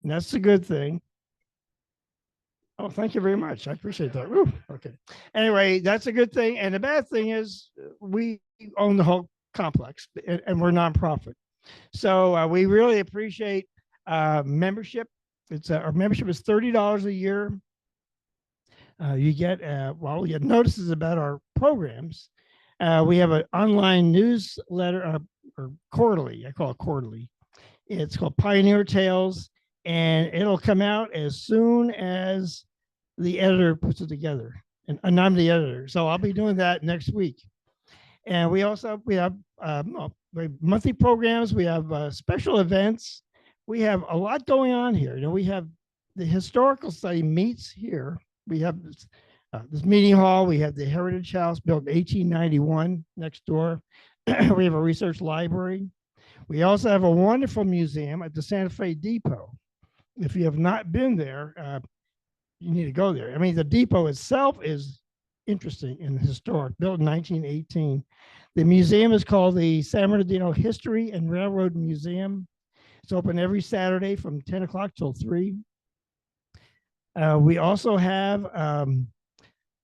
and that's a good thing. Oh, thank you very much. I appreciate that. Woo, okay. Anyway, that's a good thing. And the bad thing is we own the whole complex and we're nonprofit. So we really appreciate membership. It's our membership is $30 a year. You get we get notices about our programs. We have an online newsletter or quarterly. I call it quarterly. It's called Pioneer Tales, and it'll come out as soon as the editor puts it together. And I'm the editor, so I'll be doing that next week. And we have monthly programs. We have special events. We have a lot going on here. You know, we have the historical study meets here. We have this meeting hall. We have the Heritage House built in 1891 next door. We have a research library. We also have a wonderful museum at the Santa Fe Depot. If you have not been there, you need to go there. I mean, the depot itself is interesting and historic, built in 1918. The museum is called the San Bernardino History and Railroad Museum. It's open every Saturday from 10 o'clock till 3. We also have kind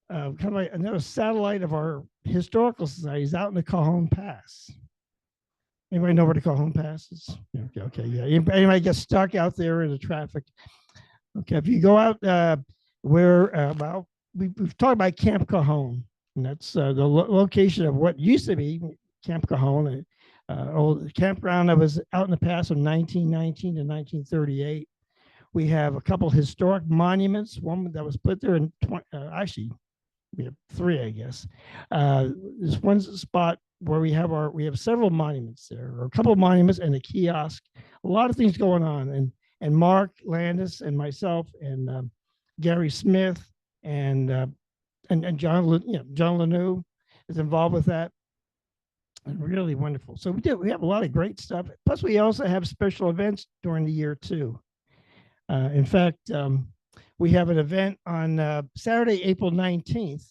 of like another satellite of our historical societies out in the Cajon Pass. Anybody know where the Cajon Pass is? Okay, yeah. Anybody get stuck out there in the traffic? Okay, if you go out we've talked about Camp Cajon, and that's the location of what used to be Camp Cajon, old campground that was out in the past from 1919 to 1938. We have a couple historic monuments, one that was put there in actually we have 3, I guess. This one spot where we have several monuments there, or a couple of monuments and a kiosk. A lot of things going on, and Mark Landis and myself and Gary Smith and John Lanou is involved with that. And really wonderful. So we have a lot of great stuff. Plus, we also have special events during the year too. In fact, we have an event on Saturday, April 19th.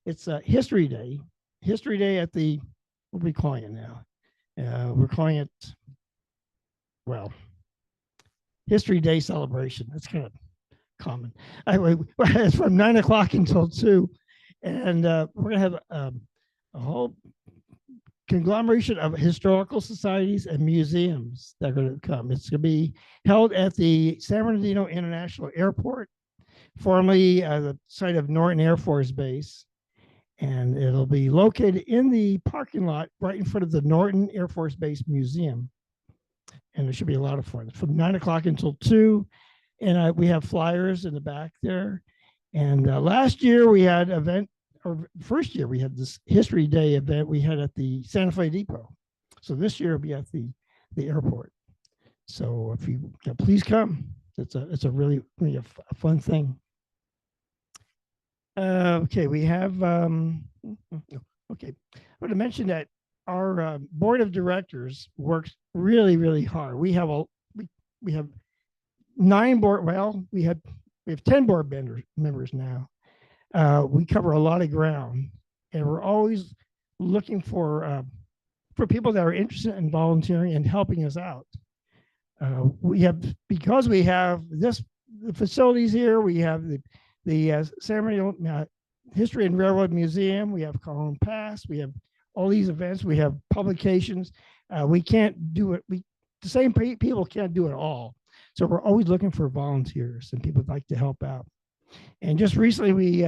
It's History Day. History Day at the, what are we calling it now? We're calling it, History Day celebration. That's kind of common. Anyway, it's from 9 o'clock until 2. And we're going to have a whole conglomeration of historical societies and museums that are going to come. It's going to be held at the San Bernardino International Airport, formerly the site of Norton Air Force Base. And it'll be located in the parking lot right in front of the Norton Air Force Base Museum. And it should be a lot of fun. From 9 o'clock until 2. And we have flyers in the back there. And last year we had first year we had this History Day event we had at the Santa Fe Depot. So this year it'll be at the airport. So if you please come. It's a really a fun thing. Okay, we have okay. I want to mention that our board of directors works really, really hard. We have 9 board. Well, we have 10 board members now. We cover a lot of ground, and we're always looking for people that are interested in volunteering and helping us out. Because we have the facilities here. We have the San Bernardino History and Railroad Museum. We have Cajon Pass. We have all these events. We have publications. We can't do it. The same people can't do it all. So we're always looking for volunteers and people that like to help out. And just recently, we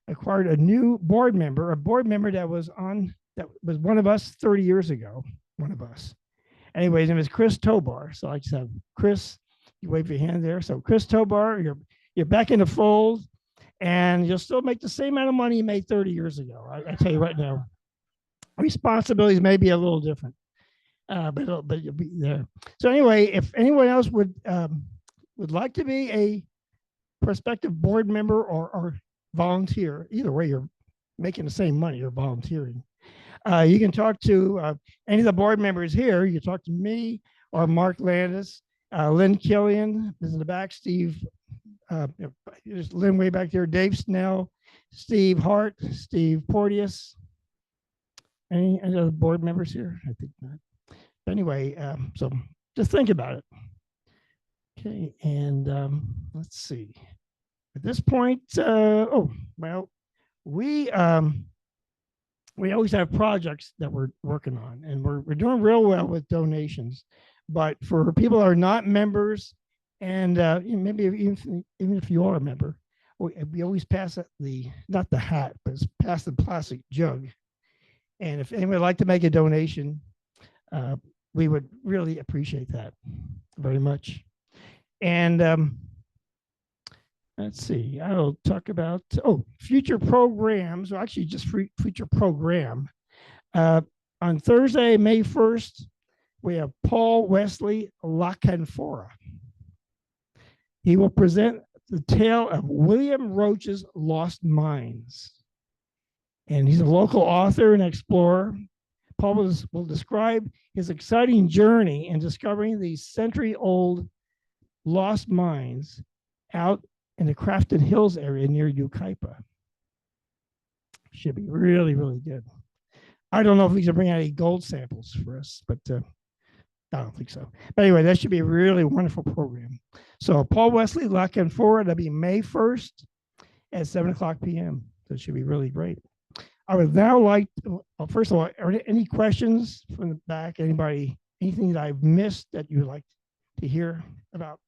acquired a new board member, that was one of us 30 years ago. One of us. Anyway, his name is Chris Tobar. So I just have Chris. You wave your hand there. So Chris Tobar, you're back in the fold, and you'll still make the same amount of money you made 30 years ago. I tell you right now, responsibilities may be a little different, but you'll be there. So anyway, if anyone else would like to be a prospective board member or volunteer, either way, you're making the same money. You're volunteering. You can talk to any of the board members here. You can talk to me or Mark Landis, Lynn Killian is in the back, Steve. There's Lynn way back there, Dave Snell, Steve Hart, Steve Porteous. Any other board members here? I think not. But anyway, so just think about it. Okay, and let's see. At this point, well, we we always have projects that we're working on, and we're doing real well with donations. But for people that are not members, and maybe even if you are a member, we always pass the not the hat, but it's pass the plastic jug. And if anyone would like to make a donation, uh, we would really appreciate that very much. And let's see, I'll talk about future programs. Well, actually, just future program. Uh, on Thursday, May 1st, we have Paul Wesley Lacanfora. He will present the tale of William Roach's Lost Mines. And he's a local author and explorer. Paul will describe his exciting journey in discovering these century-old lost mines out in the Crafton Hills area near Yucaipa. Should be really, really good. I don't know if he's going to bring out any gold samples for us, but I don't think so. But anyway, that should be a really wonderful program. So Paul Wesley Lacanfora, that'll be May 1st at 7 o'clock p.m. So it should be really great. I would now like to, first of all, are there any questions from the back? Anybody, anything that I've missed that you would like to hear about?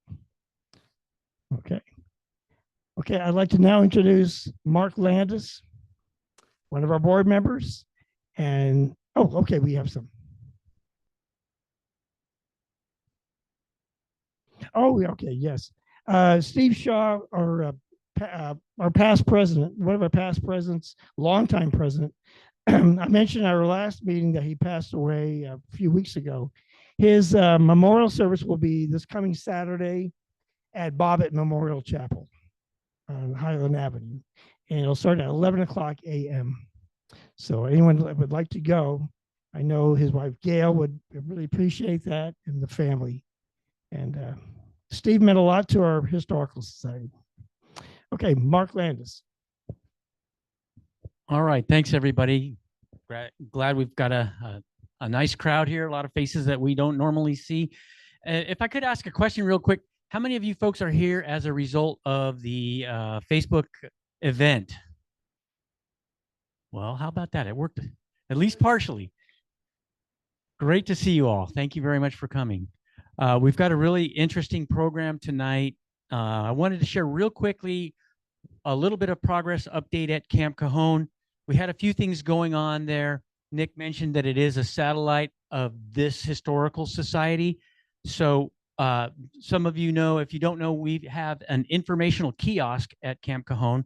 Okay. Okay, I'd like to now introduce Mark Landis, one of our board members. And, okay, we have some. Oh, okay, yes. Steve Shaw, our past president, one of our past presidents, longtime president. I mentioned at our last meeting that he passed away a few weeks ago. His memorial service will be this coming Saturday at Bobbitt Memorial Chapel on Highland Avenue, and it'll start at 11 o'clock a.m. So anyone that would like to go, I know his wife Gail would really appreciate that, and the family. And Steve meant a lot to our historical society. Okay, Mark Landis. All right, thanks everybody. Glad we've got a nice crowd here, a lot of faces that we don't normally see. If I could ask a question real quick, how many of you folks are here as a result of the Facebook event? Well, how about that? It worked at least partially. Great to see you all. Thank you very much for coming. We've got a really interesting program tonight. I wanted to share real quickly a little bit of progress update at Camp Cajon. We had a few things going on there. Nick mentioned that it is a satellite of this historical society. So some of you know, if you don't know, we have an informational kiosk at Camp Cajon,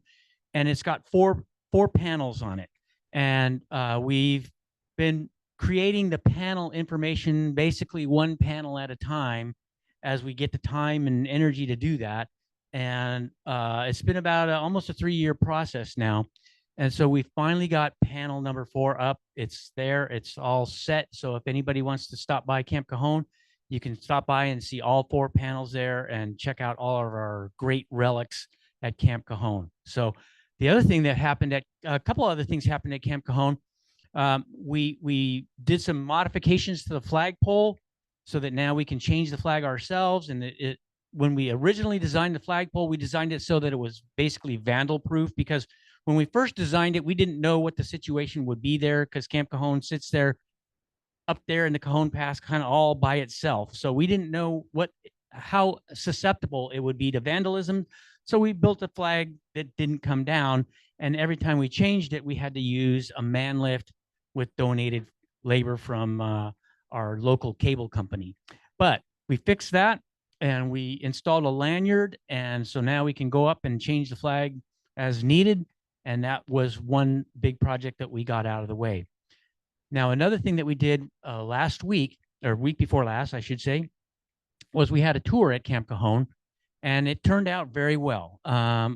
and it's got four panels on it. And we've been creating the panel information basically one panel at a time as we get the time and energy to do that. And it's been about almost a 3-year process now. And so we finally got panel number 4 up. It's there, it's all set. So if anybody wants to stop by Camp Cajon, you can stop by and see all 4 panels there and check out all of our great relics at Camp Cajon. So the other thing that happened at, a couple other things happened at Camp Cajon. We did some modifications to the flagpole so that now we can change the flag ourselves. And when we originally designed the flagpole, we designed it so that it was basically vandal proof, because when we first designed it, we didn't know what the situation would be there, because Camp Cajon sits there up there in the Cajon Pass kind of all by itself. So we didn't know how susceptible it would be to vandalism. So we built a flag that didn't come down. And every time we changed it, we had to use a man lift with donated labor from our local cable company. But we fixed that and we installed a lanyard. And so now we can go up and change the flag as needed. And that was one big project that we got out of the way. Now, another thing that we did last week, or week before last, I should say, was we had a tour at Camp Cajon, and it turned out very well.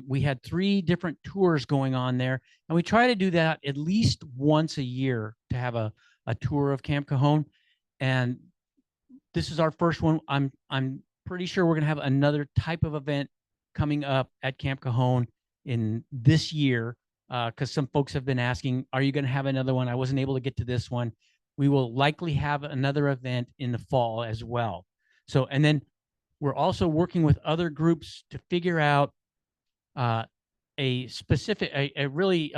We had 3 different tours going on there, and we try to do that at least once a year to have a tour of Camp Cajon. And this is our first one. I'm pretty sure we're going to have another type of event coming up at Camp Cajon in this year, because some folks have been asking, are you going to have another one? I wasn't able to get to this one. We will likely have another event in the fall as well. So, and then We're also working with other groups to figure out a specific, a really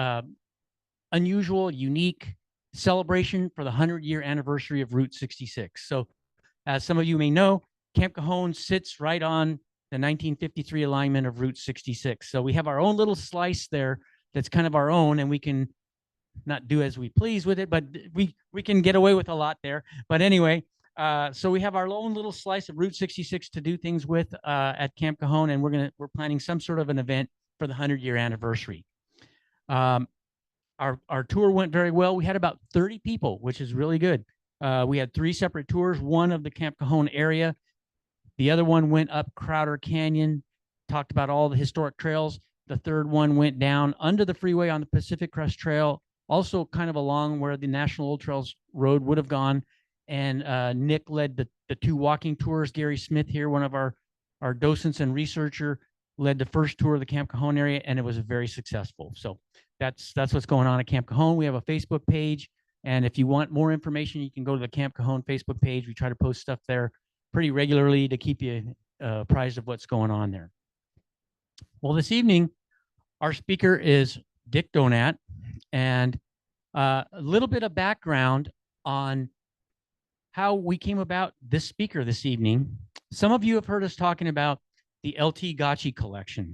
unusual, unique celebration for the 100-year anniversary of Route 66. So as some of you may know, Camp Cajon sits right on the 1953 alignment of Route 66. So we have our own little slice there that's kind of our own, and we can not do as we please with it, but we can get away with a lot there. But anyway, so we have our own little slice of Route 66 to do things with at Camp Cajon, and we're planning some sort of an event for the 100-year anniversary. Our tour went very well. We had about 30 people, which is really good. We had 3 separate tours, one of the Camp Cajon area. The other one went up Crowder Canyon, talked about all the historic trails. The third one went down under the freeway on the Pacific Crest Trail, also kind of along where the National Old Trails Road would have gone. And Nick led the 2 walking tours. Gary Smith here, one of our docents and researcher, led the first tour of the Camp Cajon area, and it was very successful. So that's what's going on at Camp Cajon. We have a Facebook page, and if you want more information, you can go to the Camp Cajon Facebook page. We try to post stuff there pretty regularly to keep you apprised of what's going on there. Well, this evening, our speaker is Dick Donat, and a little bit of background on how we came about this speaker this evening. Some of you have heard us talking about the LT Gotchi collection,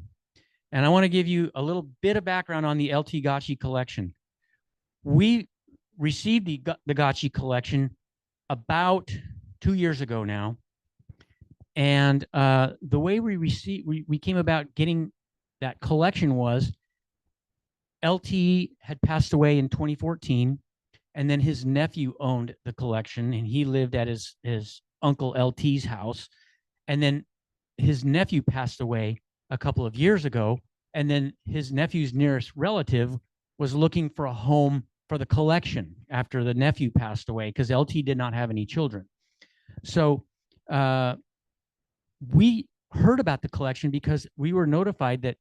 and I want to give you a little bit of background on the LT Gotchi collection. We received the Gotchi collection about 2 years ago now. And the way we came about getting that collection was LT had passed away in 2014, and then his nephew owned the collection, and he lived at his uncle LT's house. And then his nephew passed away a couple of years ago, and then his nephew's nearest relative was looking for a home for the collection after the nephew passed away, because LT did not have any children. So we heard about the collection because we were notified that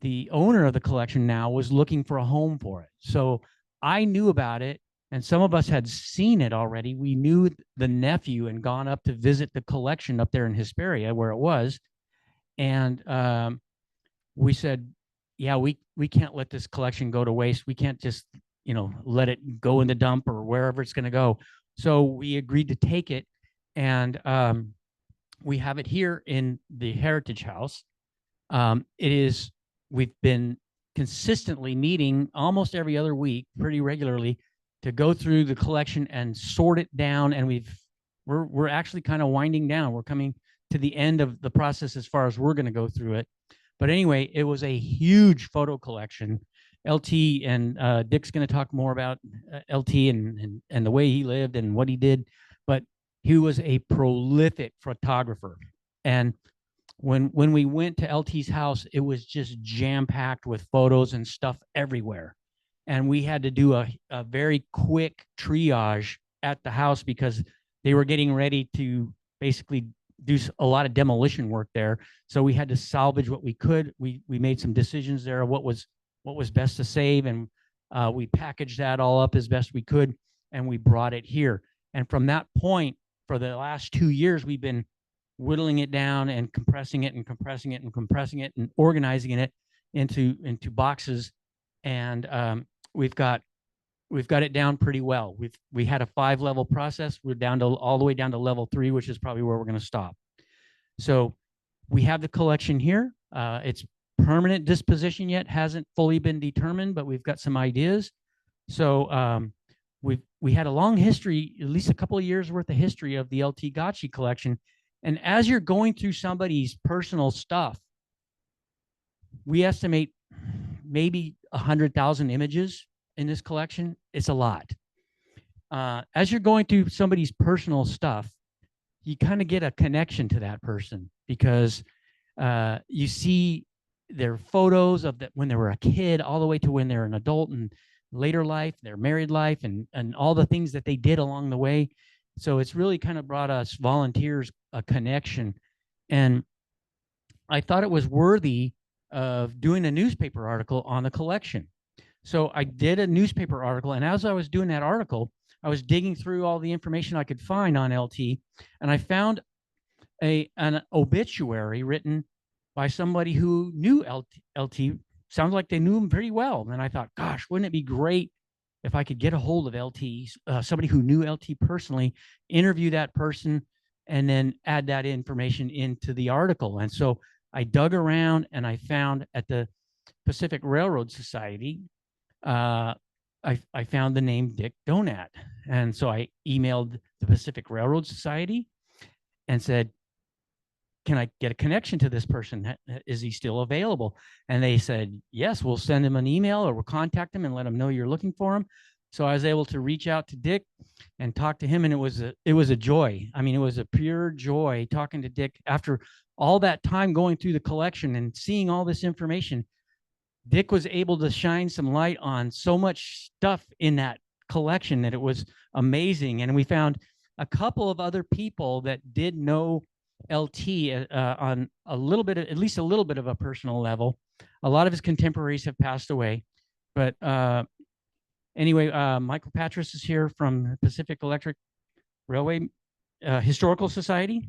the owner of the collection now was looking for a home for it. So I knew about it, and some of us had seen it already. We knew the nephew and gone up to visit the collection up there in Hesperia where it was. And we said, yeah, we can't let this collection go to waste. We can't just, let it go in the dump or wherever it's going to go. So we agreed to take it, and we have it here in the Heritage House. We've been consistently meeting almost every other week, pretty regularly, to go through the collection and sort it down. And we're actually kind of winding down. We're coming to the end of the process as far as we're going to go through it. But anyway, it was a huge photo collection. LT and Dick's going to talk more about LT and the way he lived and what he did. But he was a prolific photographer. And when we went to LT's house, it was just jam-packed with photos and stuff everywhere. And we had to do a very quick triage at the house because they were getting ready to basically do a lot of demolition work there. So we had to salvage what we could. We made some decisions there of what was best to save, and we packaged that all up as best we could, and we brought it here. And from that point, for the last 2 years, we've been whittling it down and compressing it and compressing it and compressing it and organizing it into boxes. And we've got it down pretty well. We had a 5-level process. We're down to all the way down to level 3, which is probably where we're going to stop. So we have the collection here. It's permanent disposition yet hasn't fully been determined, but we've got some ideas. So we had a long history, at least a couple of years worth of history of the LT Gotchi collection. And as you're going through somebody's personal stuff, we estimate maybe 100,000 images in this collection. It's a lot. As you're going through somebody's personal stuff, you kind of get a connection to that person because you see their photos of when they were a kid all the way to when they're an adult and later life, their married life, and all the things that they did along the way. So it's really kind of brought us volunteers a connection. And I thought it was worthy of doing a newspaper article on the collection. So I did a newspaper article, and as I was doing that article, I was digging through all the information I could find on LT, and I found an obituary written by somebody who knew LT. Sounds like they knew him pretty well. And I thought, gosh, wouldn't it be great if I could get a hold of LT, somebody who knew LT personally, interview that person, and then add that information into the article. And so I dug around and I found at the Pacific Railroad Society, I found the name Dick Donat. And so I emailed the Pacific Railroad Society and said, can I get a connection to this person? Is he still available? And they said, yes, we'll send him an email or we'll contact him and let him know you're looking for him. So I was able to reach out to Dick and talk to him. And it was a joy. I mean, it was a pure joy talking to Dick after all that time going through the collection and seeing all this information. Dick was able to shine some light on so much stuff in that collection that it was amazing. And we found a couple of other people that did know LT on a little bit, at least a little bit of a personal level. A lot of his contemporaries have passed away, but anyway, Michael Patras is here from Pacific Electric Railway Historical Society.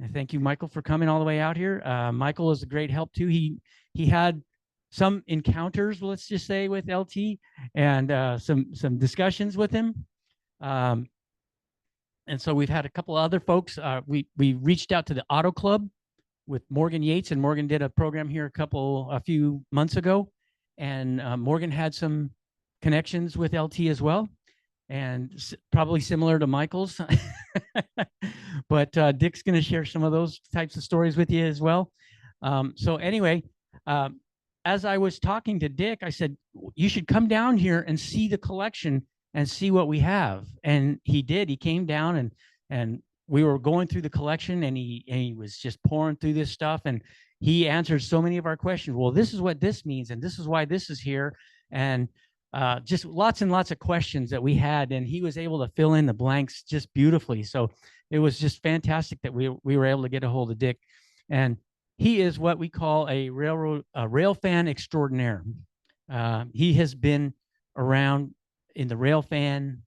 And thank you, Michael, for coming all the way out here. Michael is a great help too. He had some encounters, let's just say, with LT and some discussions with him. And so we've had a couple of other folks. We reached out to the Auto Club with Morgan Yates, and Morgan did a program here a few months ago. And Morgan had some connections with LT as well, and probably similar to Michael's. But Dick's going to share some of those types of stories with you as well. So anyway, as I was talking to Dick, I said, you should come down here and see the collection and see what we have. And he did. He came down and we were going through the collection, and he was just pouring through this stuff, and he answered so many of our questions. Well, this is what this means, and this is why this is here, and just lots and lots of questions that we had, and he was able to fill in the blanks just beautifully. So it was just fantastic that we were able to get a hold of Dick, and he is what we call a rail fan extraordinaire. He has been around in the rail fan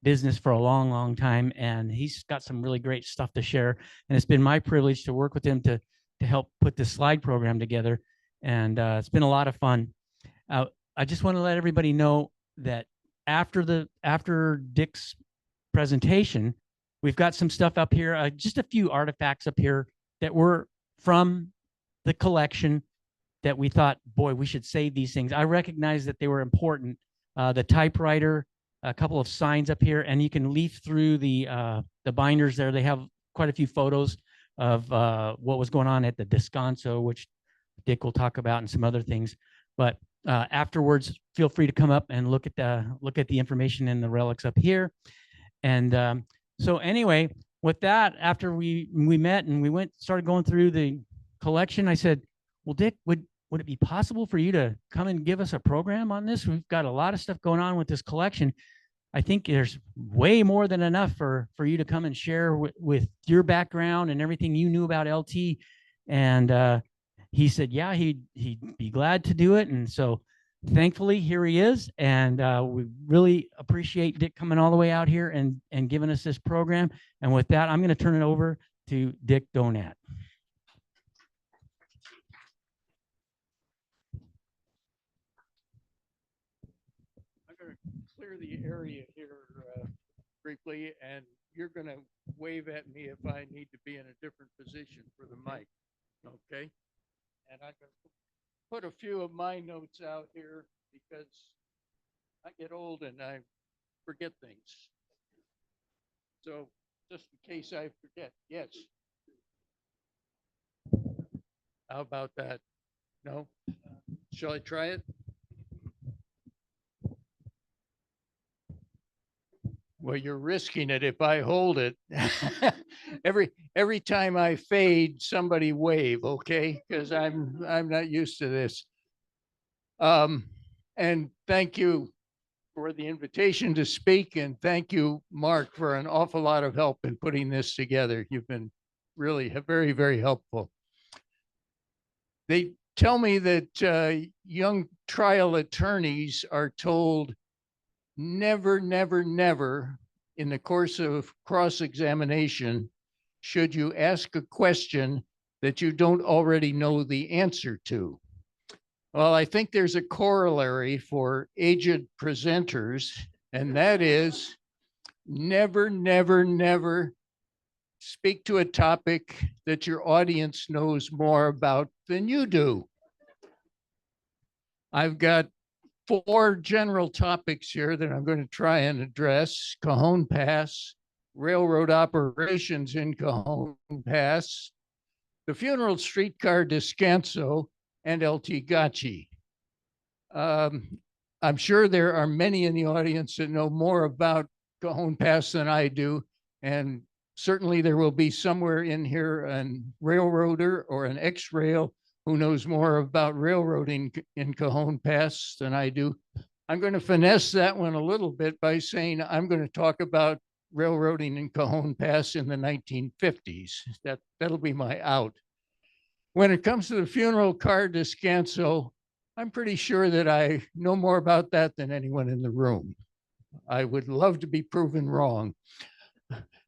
business for a long, long time, and he's got some really great stuff to share. And it's been my privilege to work with him to help put this slide program together, and it's been a lot of fun. I just want to let everybody know that after Dick's presentation, we've got some stuff up here, just a few artifacts up here that were from the collection that we thought, boy, we should save these things. I recognize that they were important. The typewriter, a couple of signs up here, and you can leaf through the binders there. They have quite a few photos of what was going on at the Descanso, which Dick will talk about, and some other things. But afterwards, feel free to come up and look at the information in the relics up here. And so anyway, with that, after we met and we started going through the collection, I said, well, Dick, would it be possible for you to come and give us a program on this? We've got a lot of stuff going on with this collection. I think there's way more than enough for you to come and share with your background and everything you knew about LT. And he said, yeah, he'd be glad to do it. And so thankfully, here he is. And we really appreciate Dick coming all the way out here and giving us this program. And with that, I'm going to turn it over to Dick Donat. I'm going to clear the area here briefly, and you're going to wave at me if I need to be in a different position for the mic, okay? And I'm going to put a few of my notes out here because I get old and I forget things. So just in case I forget, yes. How about that? No? Shall I try it? Well, you're risking it if I hold it. Every time I fade, somebody wave, okay? Because I'm not used to this. And thank you for the invitation to speak, and thank you, Mark, for an awful lot of help in putting this together. You've been really very, very helpful. They tell me that young trial attorneys are told never, never, never in the course of cross-examination should you ask a question that you don't already know the answer to? Well, I think there's a corollary for aged presenters, and that is never, never, never speak to a topic that your audience knows more about than you do. I've got 4 general topics here that I'm going to try and address: Cajon Pass, railroad operations in Cajon Pass, the funeral streetcar Descanso, and El Tigachi. I'm sure there are many in the audience that know more about Cajon Pass than I do, and certainly there will be somewhere in here an railroader or an ex-rail who knows more about railroading in Cajon Pass than I do. I'm going to finesse that one a little bit by saying I'm going to talk about railroading in Cajon Pass in the 1950s. That'll be my out. When it comes to the funeral car Descanso, I'm pretty sure that I know more about that than anyone in the room. I would love to be proven wrong.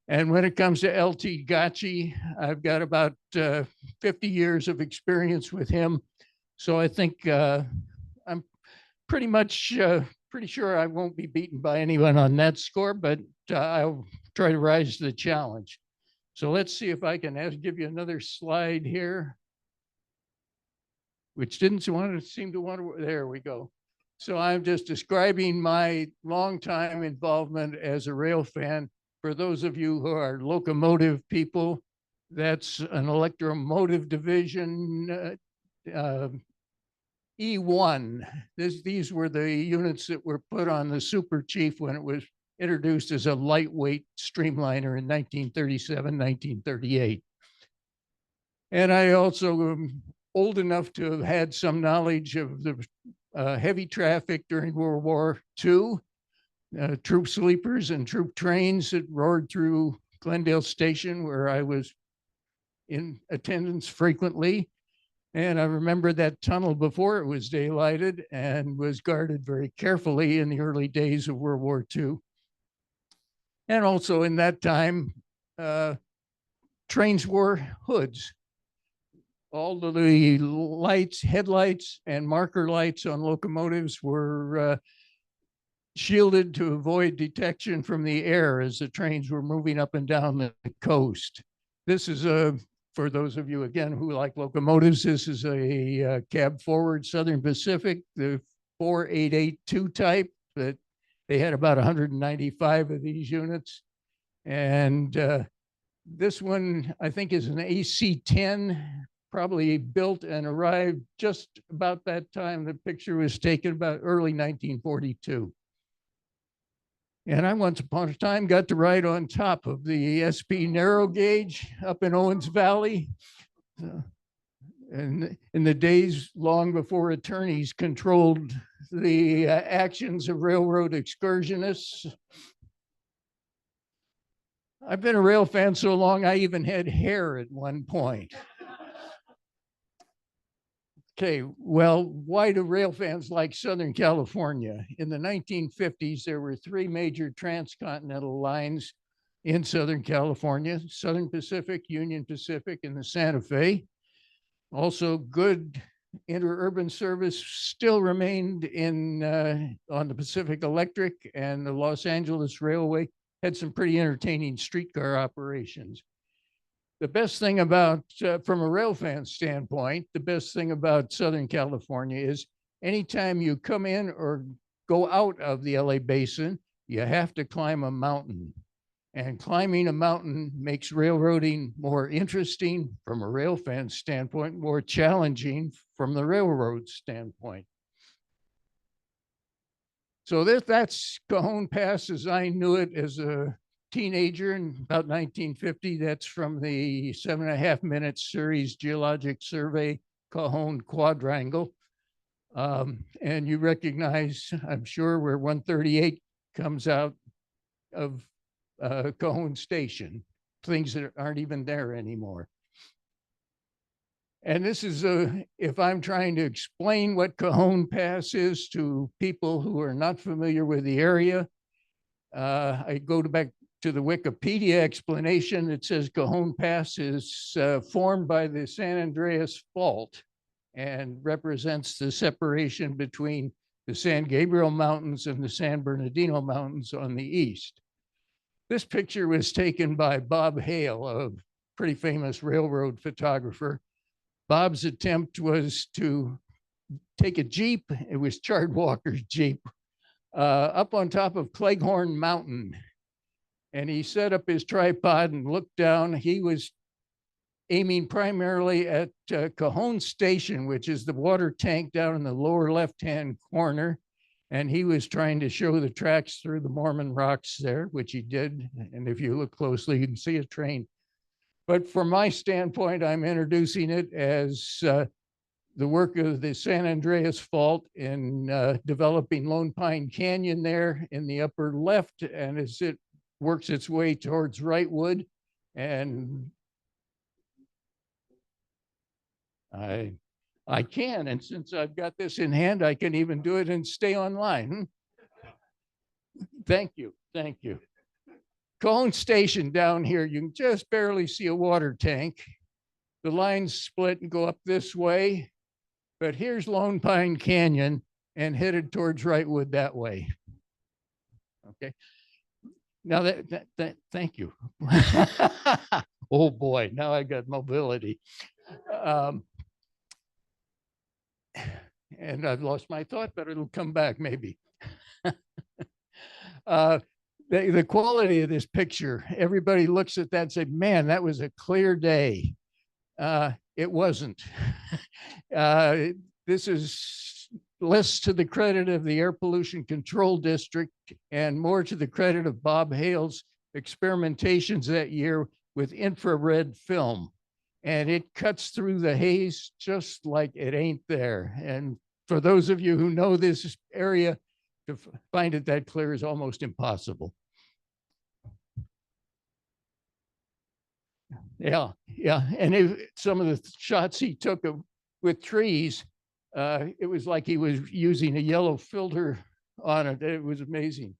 And when it comes to El Tigachi, I've got about 50 years of experience with him. So I think I'm pretty sure I won't be beaten by anyone on that score, but I'll try to rise to the challenge. So let's see if I can give you another slide here, which didn't seem to want to, there we go. So I'm just describing my longtime involvement as a rail fan. For those of you who are locomotive people, that's an electromotive division, E1. These were the units that were put on the Super Chief when it was introduced as a lightweight streamliner in 1937, 1938. And I also am old enough to have had some knowledge of the heavy traffic during World War II. Troop sleepers and troop trains that roared through Glendale Station, where I was in attendance frequently. And I remember that tunnel before it was daylighted and was guarded very carefully in the early days of World War II. And also in that time, trains wore hoods. All of the lights, headlights, and marker lights on locomotives were shielded to avoid detection from the air as the trains were moving up and down the coast. This is for those of you, again, who like locomotives, this is a cab forward Southern Pacific, the 4882 type, that they had about 195 of these units. And this one, I think, is an AC-10, probably built and arrived just about that time. The picture was taken about early 1942. And I once upon a time got to ride on top of the SP narrow gauge up in Owens Valley. And in the days long before attorneys controlled the actions of railroad excursionists. I've been a rail fan so long, I even had hair at one point. Okay, well, why do rail fans like Southern California? In the 1950s, there were 3 major transcontinental lines in Southern California: Southern Pacific, Union Pacific, and the Santa Fe. Also, good interurban service still remained on the Pacific Electric, and the Los Angeles Railway had some pretty entertaining streetcar operations. The best thing about, from a rail fan standpoint, the best thing about Southern California is anytime you come in or go out of the LA Basin, you have to climb a mountain. And climbing a mountain makes railroading more interesting from a rail fan standpoint, more challenging from the railroad standpoint. So that's Cajon Pass as I knew it as a teenager in about 1950. That's from the 7.5 minute series Geologic Survey Cajon Quadrangle. And you recognize, I'm sure, where 138 comes out of Cajon Station, things that aren't even there anymore. And this is if I'm trying to explain what Cajon Pass is to people who are not familiar with the area, I go back to the Wikipedia explanation, it says Cajon Pass is formed by the San Andreas Fault and represents the separation between the San Gabriel Mountains and the San Bernardino Mountains on the east. This picture was taken by Bob Hale, a pretty famous railroad photographer. Bob's attempt was to take a Jeep, it was Chard Walker's Jeep, up on top of Cleghorn Mountain. And he set up his tripod and looked down. He was aiming primarily at Cajon Station, which is the water tank down in the lower left-hand corner. And he was trying to show the tracks through the Mormon rocks there, which he did. And if you look closely, you can see a train. But from my standpoint, I'm introducing it as the work of the San Andreas Fault in developing Lone Pine Canyon there in the upper left. And as it works its way towards Wrightwood, and I can, and since I've got this in hand, I can even do it and stay online. Thank you, thank you. Cajon Station down here, you can just barely see a water tank. The lines split and go up this way, but here's Lone Pine Canyon and headed towards Wrightwood that way. Okay. Now thank you. Oh boy, now I got mobility. And I've lost my thought, but it'll come back maybe. The quality of this picture, everybody looks at that and say, man, that was a clear day. It wasn't. This is less to the credit of the Air Pollution Control District and more to the credit of Bob Hale's experimentations that year with infrared film. And it cuts through the haze just like it ain't there. And for those of you who know this area, to find it that clear is almost impossible. Yeah, yeah. And some of the shots he took with trees, it was like he was using a yellow filter on it. It was amazing.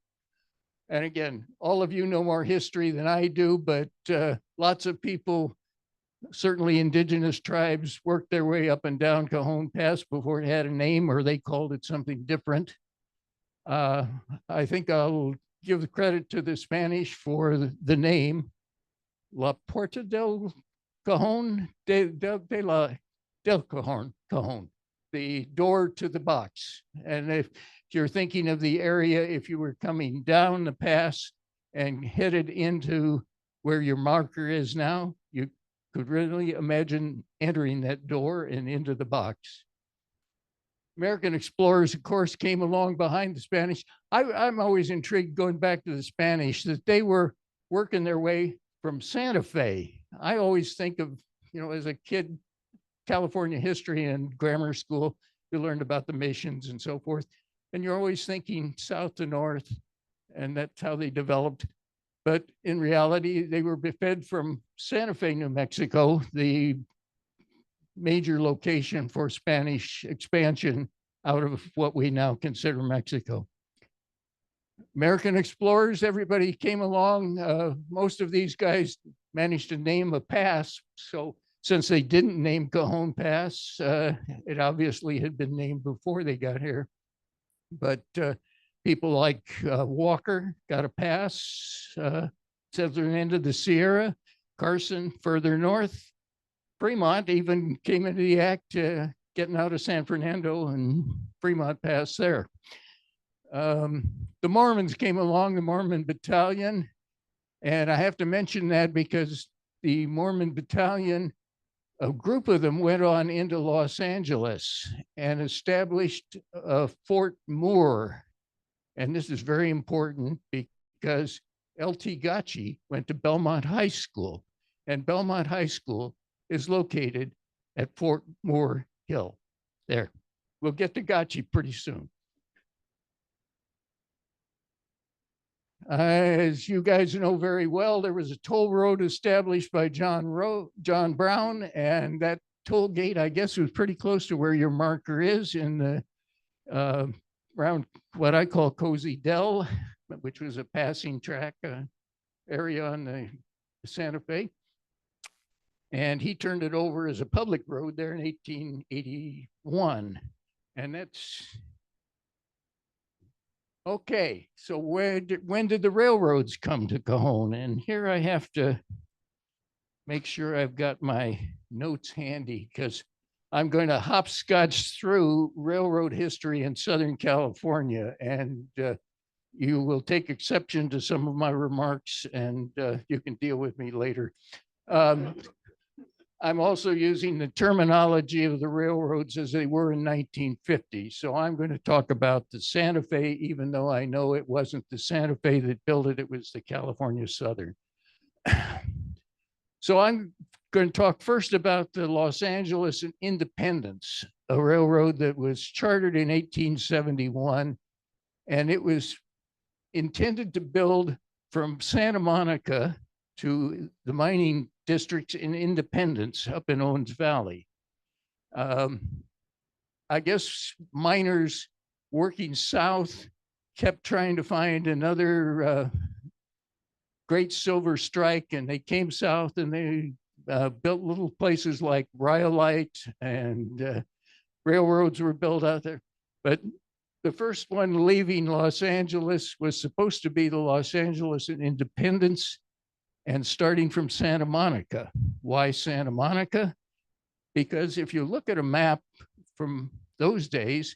And again, all of you know more history than I do, but lots of people, certainly indigenous tribes, worked their way up and down Cajon Pass before it had a name, or they called it something different. I think I'll give the credit to the Spanish for the name, La Puerta del Cajon, del Cajon, the door to the box. And if you're thinking of the area, if you were coming down the pass and headed into where your marker is now, you could really imagine entering that door and into the box. American explorers, of course, came along behind the Spanish. I'm always intrigued, going back to the Spanish, that they were working their way from Santa Fe. I always think of, you know, as a kid, California history and grammar school, you learned about the missions and so forth. And you're always thinking south to north, and that's how they developed. But in reality, they were fed from Santa Fe, New Mexico, the major location for Spanish expansion out of what we now consider Mexico. American explorers, everybody came along. Most of these guys managed to name a pass. So since they didn't name Cajon Pass, it obviously had been named before they got here. But people like Walker got a pass, southern end of the Sierra, Carson further north. Fremont even came into the act, getting out of San Fernando, and Fremont Pass there. The Mormons came along, the Mormon Battalion, and I have to mention that because the Mormon Battalion, a group of them went on into Los Angeles and established Fort Moore. And this is very important because L.T. Gotchi went to Belmont High School, and Belmont High School is located at Fort Moore Hill. There, we'll get to Gotchi pretty soon. As you guys know very well, there was a toll road established by John Brown, and that toll gate, I guess, was pretty close to where your marker is in the around what I call Cozy Dell, which was a passing track area on the Santa Fe. And he turned it over as a public road there in 1881. And that's okay. So when did the railroads come to Cajon? And here I have to make sure I've got my notes handy because I'm going to hopscotch through railroad history in Southern California, and you will take exception to some of my remarks, and you can deal with me later. I'm also using the terminology of the railroads as they were in 1950. So I'm going to talk about the Santa Fe, even though I know it wasn't the Santa Fe that built it, it was the California Southern. So I'm going to talk first about the Los Angeles and Independence, a railroad that was chartered in 1871, and it was intended to build from Santa Monica to the mining districts in Independence up in Owens Valley. I guess miners working south kept trying to find another great silver strike, and they came south and they built little places like Rhyolite, and railroads were built out there. But the first one leaving Los Angeles was supposed to be the Los Angeles and Independence, and starting from Santa Monica. Why Santa Monica? Because if you look at a map from those days,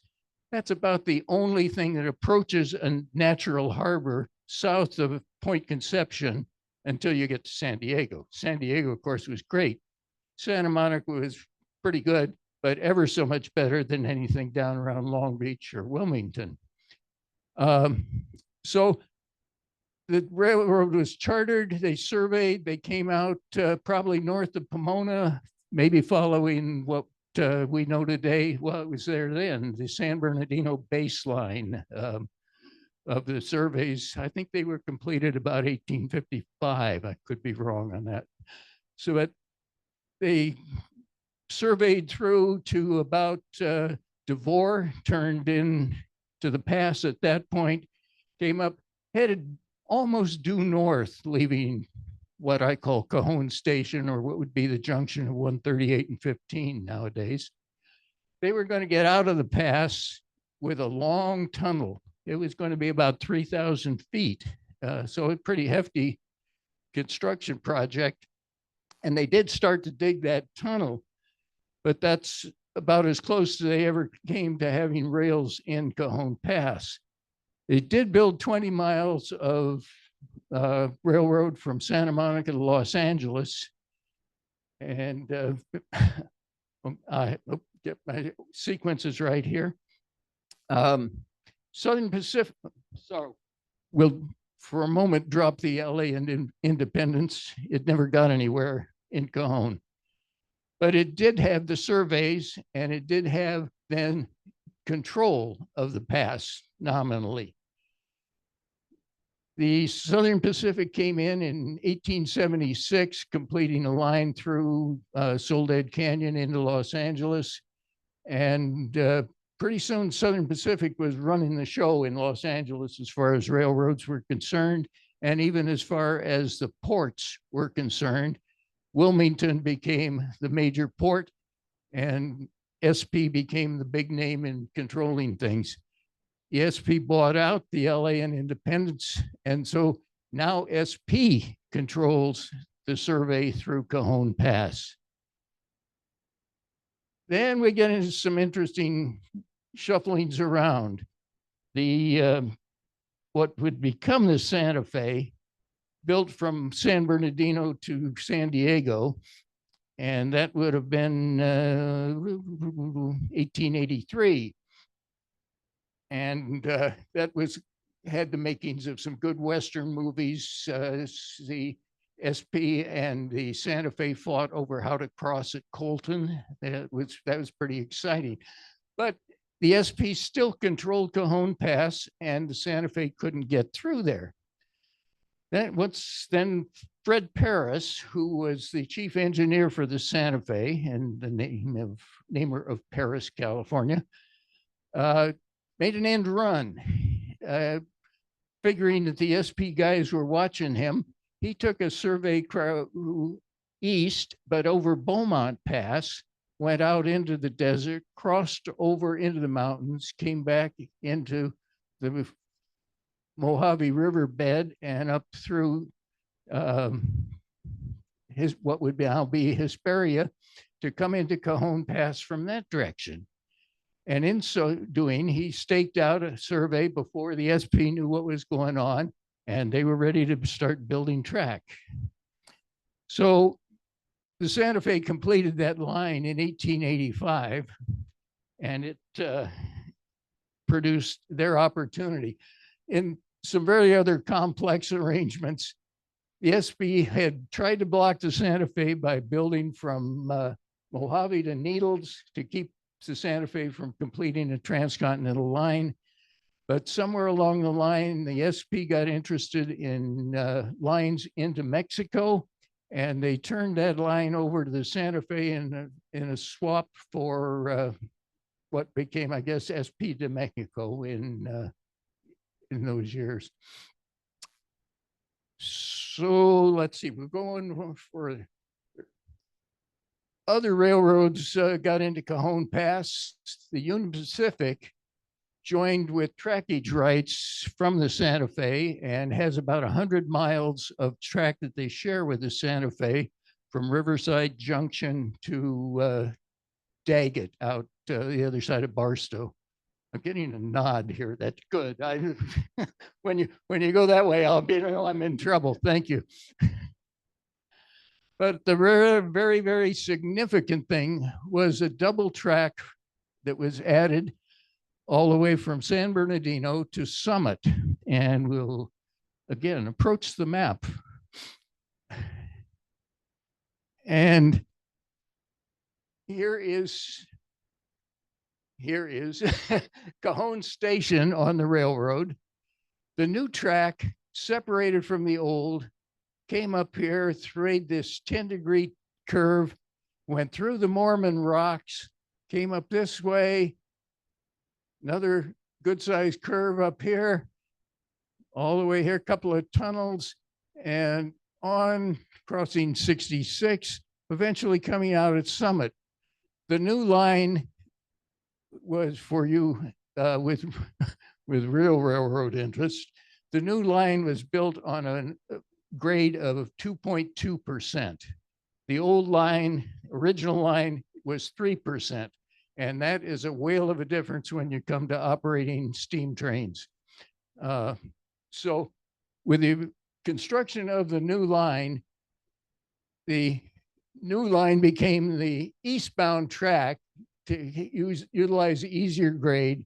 that's about the only thing that approaches a natural harbor south of Point Conception until you get to San Diego. San Diego, of course, was great. Santa Monica was pretty good, but ever so much better than anything down around Long Beach or Wilmington. So the railroad was chartered, they surveyed, they came out probably north of Pomona, maybe following what we know today. Well, it was there then, the San Bernardino baseline of the surveys. I think they were completed about 1855. I could be wrong on that. So they surveyed through to about Devore, turned in to the pass at that point, came up, headed almost due north, leaving what I call Cajon Station, or what would be the junction of 138 and 15 nowadays. They were going to get out of the pass with a long tunnel. It was going to be about 3,000 feet. So a pretty hefty construction project. And they did start to dig that tunnel, but that's about as close as they ever came to having rails in Cajon Pass. They did build 20 miles of railroad from Santa Monica to Los Angeles. And I get my sequences right here. Southern Pacific, so we'll for a moment drop the LA and Independence. It never got anywhere in Cajon. But it did have the surveys, and it did have then control of the pass nominally. The Southern Pacific came in 1876, completing a line through Soledad Canyon into Los Angeles. And pretty soon, Southern Pacific was running the show in Los Angeles as far as railroads were concerned, and even as far as the ports were concerned. Wilmington became the major port, and SP became the big name in controlling things. The SP bought out the LA and Independence, and so now SP controls the survey through Cajon Pass. Then we get into some interesting shufflings around. The what would become the Santa Fe, built from San Bernardino to San Diego, and that would have been 1883. And that had the makings of some good Western movies. The SP and the Santa Fe fought over how to cross at Colton. That was pretty exciting. But the SP still controlled Cajon Pass, and the Santa Fe couldn't get through there. Then Fred Paris, who was the chief engineer for the Santa Fe and the namer of Paris, California, made an end run, figuring that the SP guys were watching him, he took a survey crew east, but over Beaumont Pass, went out into the desert, crossed over into the mountains, came back into the Mojave River bed and up through what would now be Hesperia to come into Cajon Pass from that direction. And in so doing, he staked out a survey before the SP knew what was going on, and they were ready to start building track. So the Santa Fe completed that line in 1885, and it produced their opportunity. In some very other complex arrangements, the SB had tried to block the Santa Fe by building from Mojave to Needles to keep the Santa Fe from completing a transcontinental line. But somewhere along the line, the SP got interested in lines into Mexico, and they turned that line over to the Santa Fe in a swap for what became, I guess, SP de Mexico in those years. So let's see, we're going for other railroads got into Cajon Pass. The Union Pacific joined with trackage rights from the Santa Fe and has about 100 miles of track that they share with the Santa Fe from Riverside Junction to Daggett out the other side of Barstow. I'm getting a nod here. That's good. When you go that way, I'll be, I'm in trouble. Thank you. But the very, very significant thing was a double track that was added all the way from San Bernardino to Summit. And we'll, again, approach the map. And here is Cajon Station on the railroad. The new track, separated from the old, came up here, through this 10-degree curve, went through the Mormon rocks, came up this way, another good-sized curve up here, all the way here, a couple of tunnels, and on, crossing 66, eventually coming out at Summit. The new line was for you with real railroad interest. The new line was built on a grade of 2.2%. The old line, original line, was 3%. And that is a whale of a difference when you come to operating steam trains. So with the construction of the new line became the eastbound track to utilize easier grade.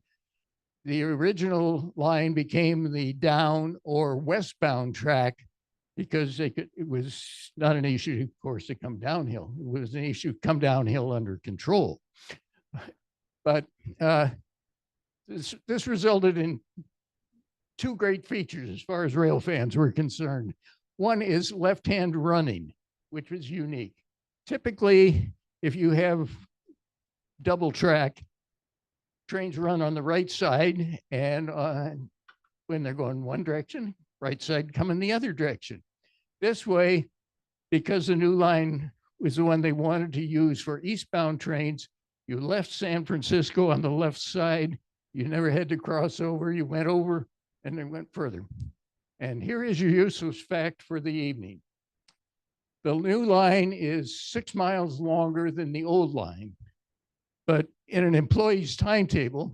The original line became the down or westbound track because it was not an issue, of course, to come downhill. It was an issue to come downhill under control. But this resulted in two great features as far as rail fans were concerned. One is left-hand running, which was unique. Typically, if you have double track, trains run on the right side, and when they're going one direction, right side coming the other direction. This way, because the new line was the one they wanted to use for eastbound trains, you left San Francisco on the left side, you never had to cross over, you went over and then went further. And here is your useless fact for the evening. The new line is 6 miles longer than the old line, but in an employee's timetable,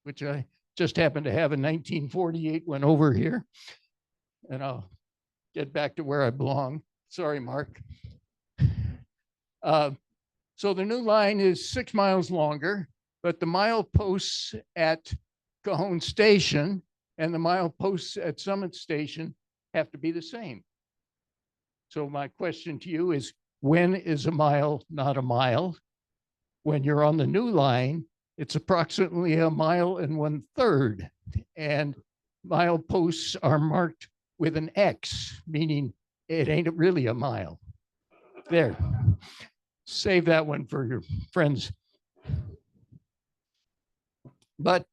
which I just happened to have in 1948 when over here, and I'll get back to where I belong. Sorry, Mark. So the new line is 6 miles longer, but the mileposts at Cajon Station and the mileposts at Summit Station have to be the same. So my question to you is, when is a mile not a mile? When you're on the new line, it's approximately 1 1/3, and mileposts are marked with an X, meaning it ain't really a mile. There. Save that one for your friends. But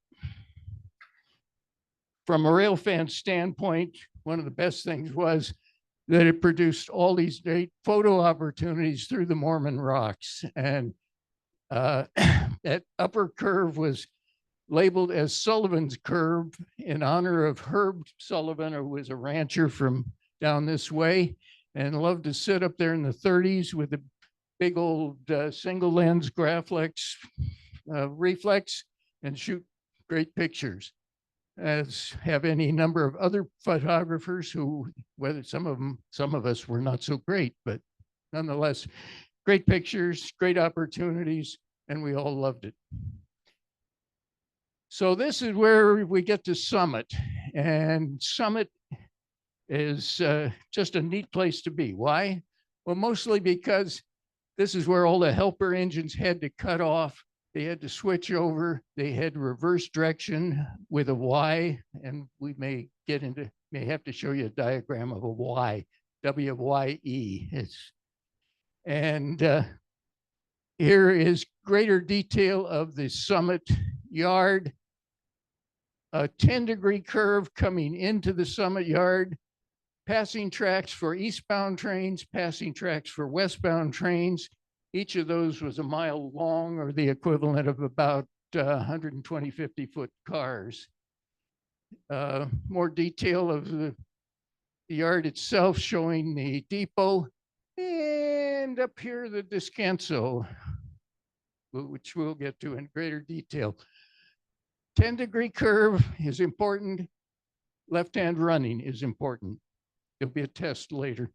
from a rail fan standpoint, one of the best things was that it produced all these great photo opportunities through the Mormon rocks. And that upper curve was labeled as Sullivan's Curve in honor of Herb Sullivan, who was a rancher from down this way and loved to sit up there in the 30s with a big old single lens Graflex reflex and shoot great pictures, as have any number of other photographers who, whether some of us were not so great, but nonetheless, great pictures, great opportunities, and we all loved it. So this is where we get to Summit, and Summit is just a neat place to be. Why? Well, mostly because this is where all the helper engines had to cut off. They had to switch over. They had reverse direction with a Y, and we may have to show you a diagram of a Y, W-Y-E. And here is greater detail of the Summit yard. A 10-degree curve coming into the Summit yard, passing tracks for eastbound trains, passing tracks for westbound trains. Each of those was a mile long, or the equivalent of about 120, 50-foot cars. More detail of the yard itself, showing the depot, and up here the descanso, which we'll get to in greater detail. 10-degree curve is important. Left-hand running is important. There'll be a test later.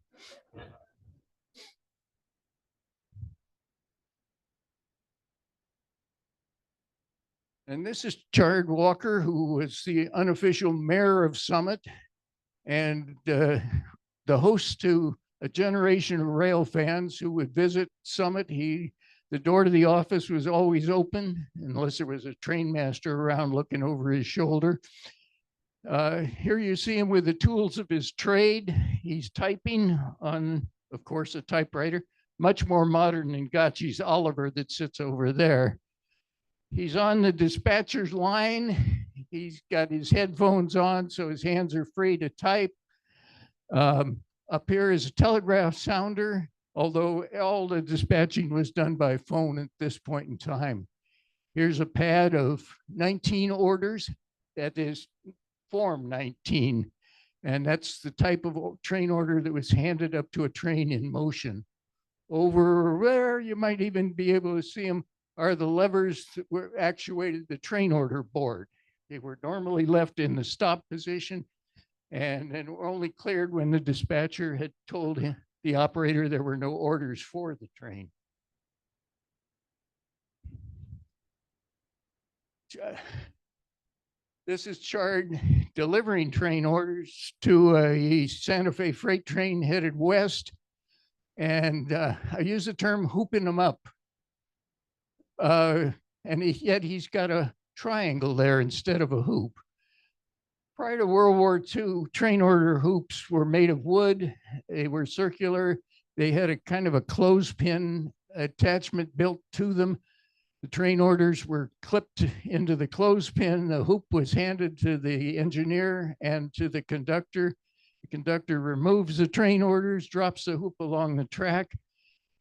And this is Chard Walker, who was the unofficial mayor of Summit and the host to a generation of rail fans who would visit Summit. The door to the office was always open unless there was a train master around looking over his shoulder. Here you see him with the tools of his trade. He's typing on, of course, a typewriter, much more modern than Gotchi's Oliver that sits over there. He's on the dispatcher's line. He's got his headphones on, so his hands are free to type. Up here is a telegraph sounder, although all the dispatching was done by phone at this point in time. Here's a pad of 19 orders. That is Form 19. And that's the type of train order that was handed up to a train in motion. Over there, you might even be able to see them, are the levers that were actuated the train order board. They were normally left in the stop position and then were only cleared when the dispatcher had told him, the operator, there were no orders for the train. This is Chard delivering train orders to a Santa Fe freight train headed west. And I use the term hooping them up. Yet he's got a triangle there instead of a hoop. Prior to World War II, train order hoops were made of wood. They were circular. They had a kind of a clothespin attachment built to them. The train orders were clipped into the clothespin. The hoop was handed to the engineer and to the conductor. The conductor removes the train orders, drops the hoop along the track,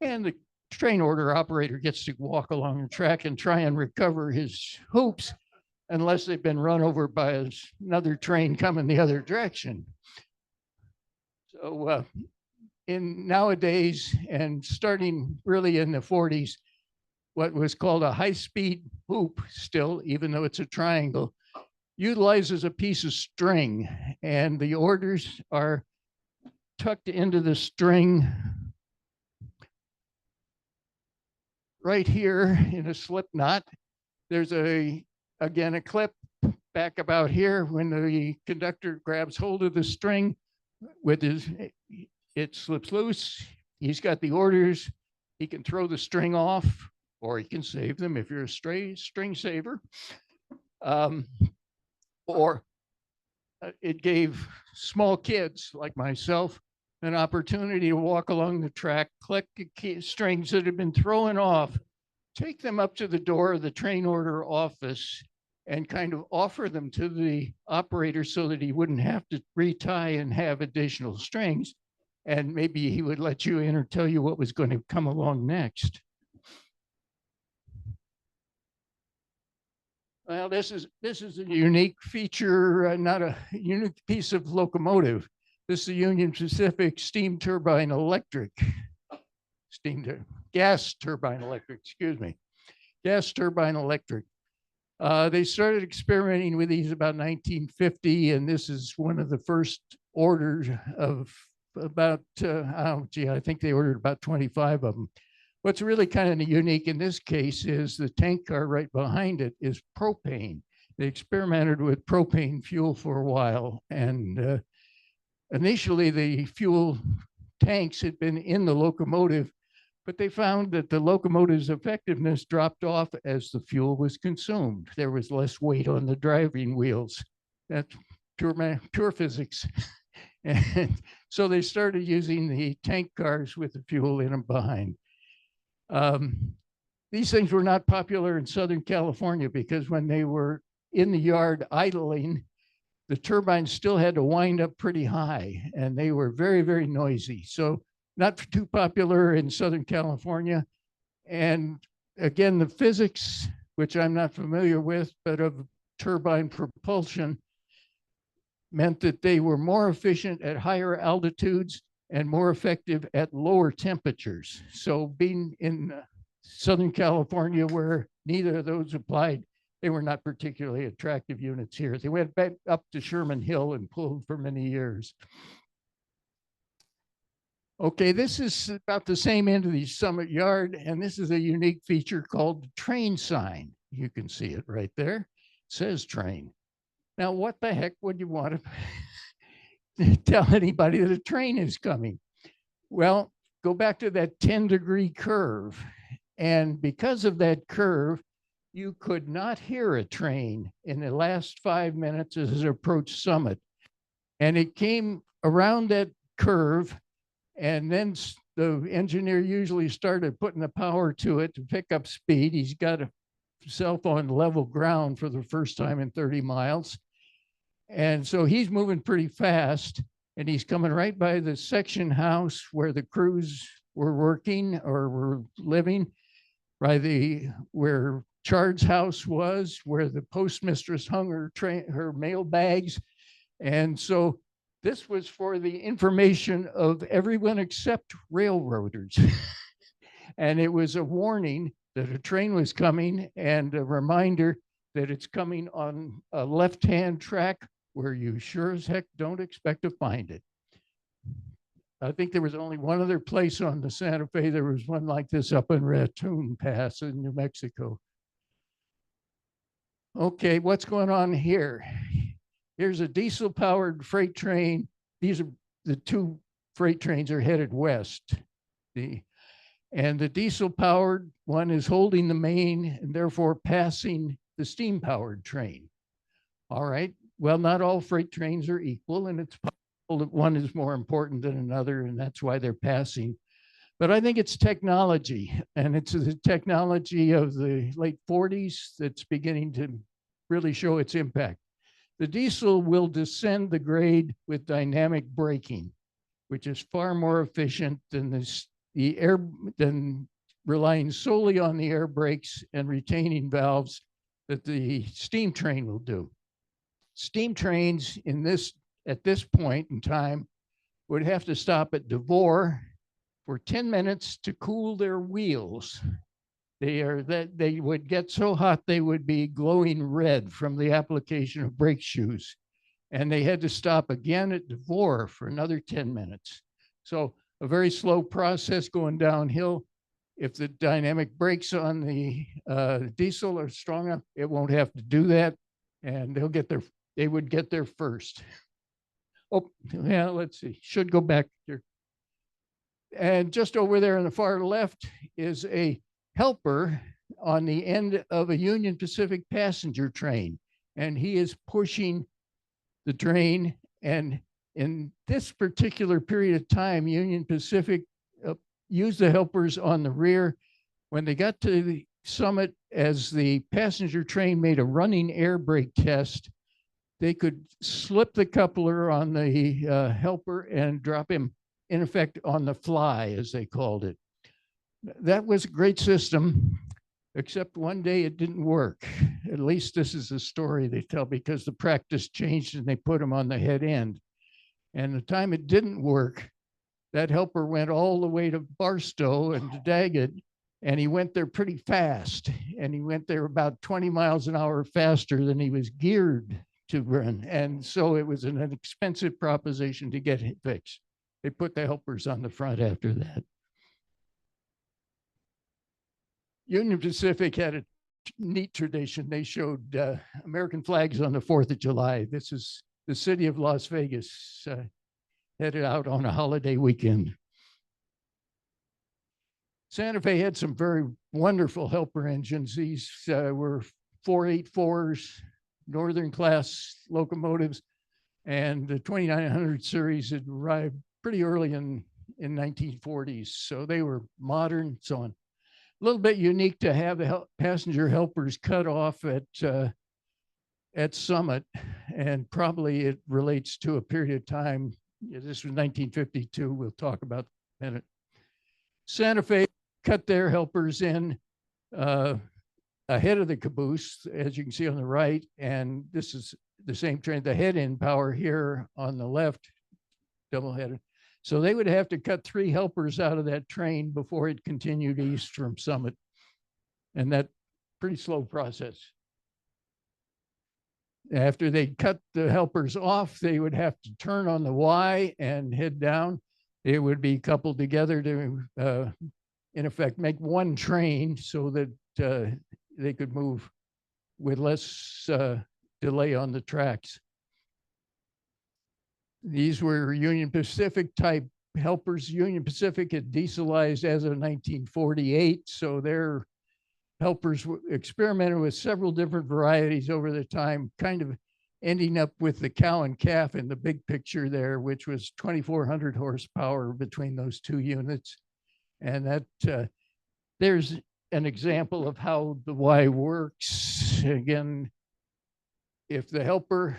and the train order operator gets to walk along the track and try and recover his hoops, unless they've been run over by another train coming the other direction. So in nowadays, and starting really in the 40s, what was called a high-speed hoop still, even though it's a triangle, utilizes a piece of string, and the orders are tucked into the string right here in a slip knot. There's again a clip back about here. When the conductor grabs hold of the string with it slips loose. He's got the orders. He can throw the string off, or he can save them if you're a string saver. Or it gave small kids like myself an opportunity to walk along the track, collect the strings that had been thrown off, take them up to the door of the train order office, and kind of offer them to the operator so that he wouldn't have to retie and have additional strings. and maybe he would let you in or tell you what was going to come along next. Well, this is a unique feature, not a unique piece of locomotive. This is a Union Pacific steam turbine electric, gas turbine electric, excuse me, gas turbine electric. They started experimenting with these about 1950, and this is one of the first orders of about, I think they ordered about 25 of them. What's really kind of unique in this case is the tank car right behind it is propane. They experimented with propane fuel for a while, and initially the fuel tanks had been in the locomotive, but they found that the locomotive's effectiveness dropped off as the fuel was consumed. There was less weight on the driving wheels. That's pure physics. And so they started using the tank cars with the fuel in them behind. These things were not popular in Southern California because when they were in the yard idling, the turbines still had to wind up pretty high, and they were very, very noisy. So not too popular in Southern California. And again, the physics, which I'm not familiar with, but of turbine propulsion, meant that they were more efficient at higher altitudes and more effective at lower temperatures. So being in Southern California, where neither of those applied, they were not particularly attractive units here. They went back up to Sherman Hill and pulled for many years. Okay, this is about the same end of the Summit Yard, and this is a unique feature called the train sign. You can see it right there. It says train. Now, what the heck would you want to tell anybody that a train is coming? Well, go back to that 10-degree curve. And because of that curve, you could not hear a train in the last 5 minutes as it approached Summit. And it came around that curve, and then the engineer usually started putting the power to it to pick up speed. He's got himself on level ground for the first time in 30 miles. And so he's moving pretty fast, and he's coming right by the section house where the crews were working or were living, by where Chard's house was, where the postmistress hung her mail bags. And so this was for the information of everyone except railroaders. And it was a warning that a train was coming and a reminder that it's coming on a left-hand track where you sure as heck don't expect to find it. I think there was only one other place on the Santa Fe. There was one like this up in Ratoon Pass in New Mexico. Okay, what's going on here? Here's a diesel-powered freight train. These are the two freight trains are headed west. And the diesel-powered one is holding the main and therefore passing the steam-powered train. All right. Well, not all freight trains are equal, and it's possible that one is more important than another, and that's why they're passing. But I think it's technology, and it's the technology of the late 40s that's beginning to really show its impact. The diesel will descend the grade with dynamic braking, which is far more efficient than than relying solely on the air brakes and retaining valves that the steam train will do. Steam trains at this point in time would have to stop at Devore for 10 minutes to cool their wheels. They would get so hot they would be glowing red from the application of brake shoes. And they had to stop again at Devore for another 10 minutes. So a very slow process going downhill. If the dynamic brakes on the diesel are strong enough, it won't have to do that, and they would get there first. Oh, yeah, let's see, should go back here. And just over there on the far left is a helper on the end of a Union Pacific passenger train, and he is pushing the train. And in this particular period of time, Union Pacific used the helpers on the rear. When they got to the Summit, as the passenger train made a running air brake test, they could slip the coupler on the helper and drop him in effect on the fly, as they called it. That was a great system, except one day it didn't work. At least this is the story they tell, because the practice changed and they put them on the head end. And the time it didn't work, that helper went all the way to Barstow and to Daggett, and he went there pretty fast. And he went there about 20 miles an hour faster than he was geared to run. And so it was an expensive proposition to get it fixed. They put the helpers on the front after that. Union Pacific had a neat tradition. They showed American flags on the 4th of July. This is the city of Las Vegas headed out on a holiday weekend. Santa Fe had some very wonderful helper engines. These were 484s, Northern class locomotives, and the 2900 series had arrived pretty early in 1940s. So they were modern, so on. A little bit unique to have the passenger helpers cut off at Summit, and probably it relates to a period of time. This was 1952. We'll talk about in a minute. Santa Fe cut their helpers in ahead of the caboose, as you can see on the right, and this is the same train. The head end power here on the left, double-headed. So they would have to cut 3 helpers out of that train before it continued east from Summit. And that pretty slow process. After they cut the helpers off, they would have to turn on the Y and head down. It would be coupled together to, in effect, make one train so that they could move with less delay on the tracks. These were Union Pacific type helpers. Union Pacific had dieselized as of 1948, so their helpers experimented with several different varieties over the time, kind of ending up with the cow and calf in the big picture there, which was 2,400 horsepower between those 2 units. And that there's an example of how the Y works. Again, if the helper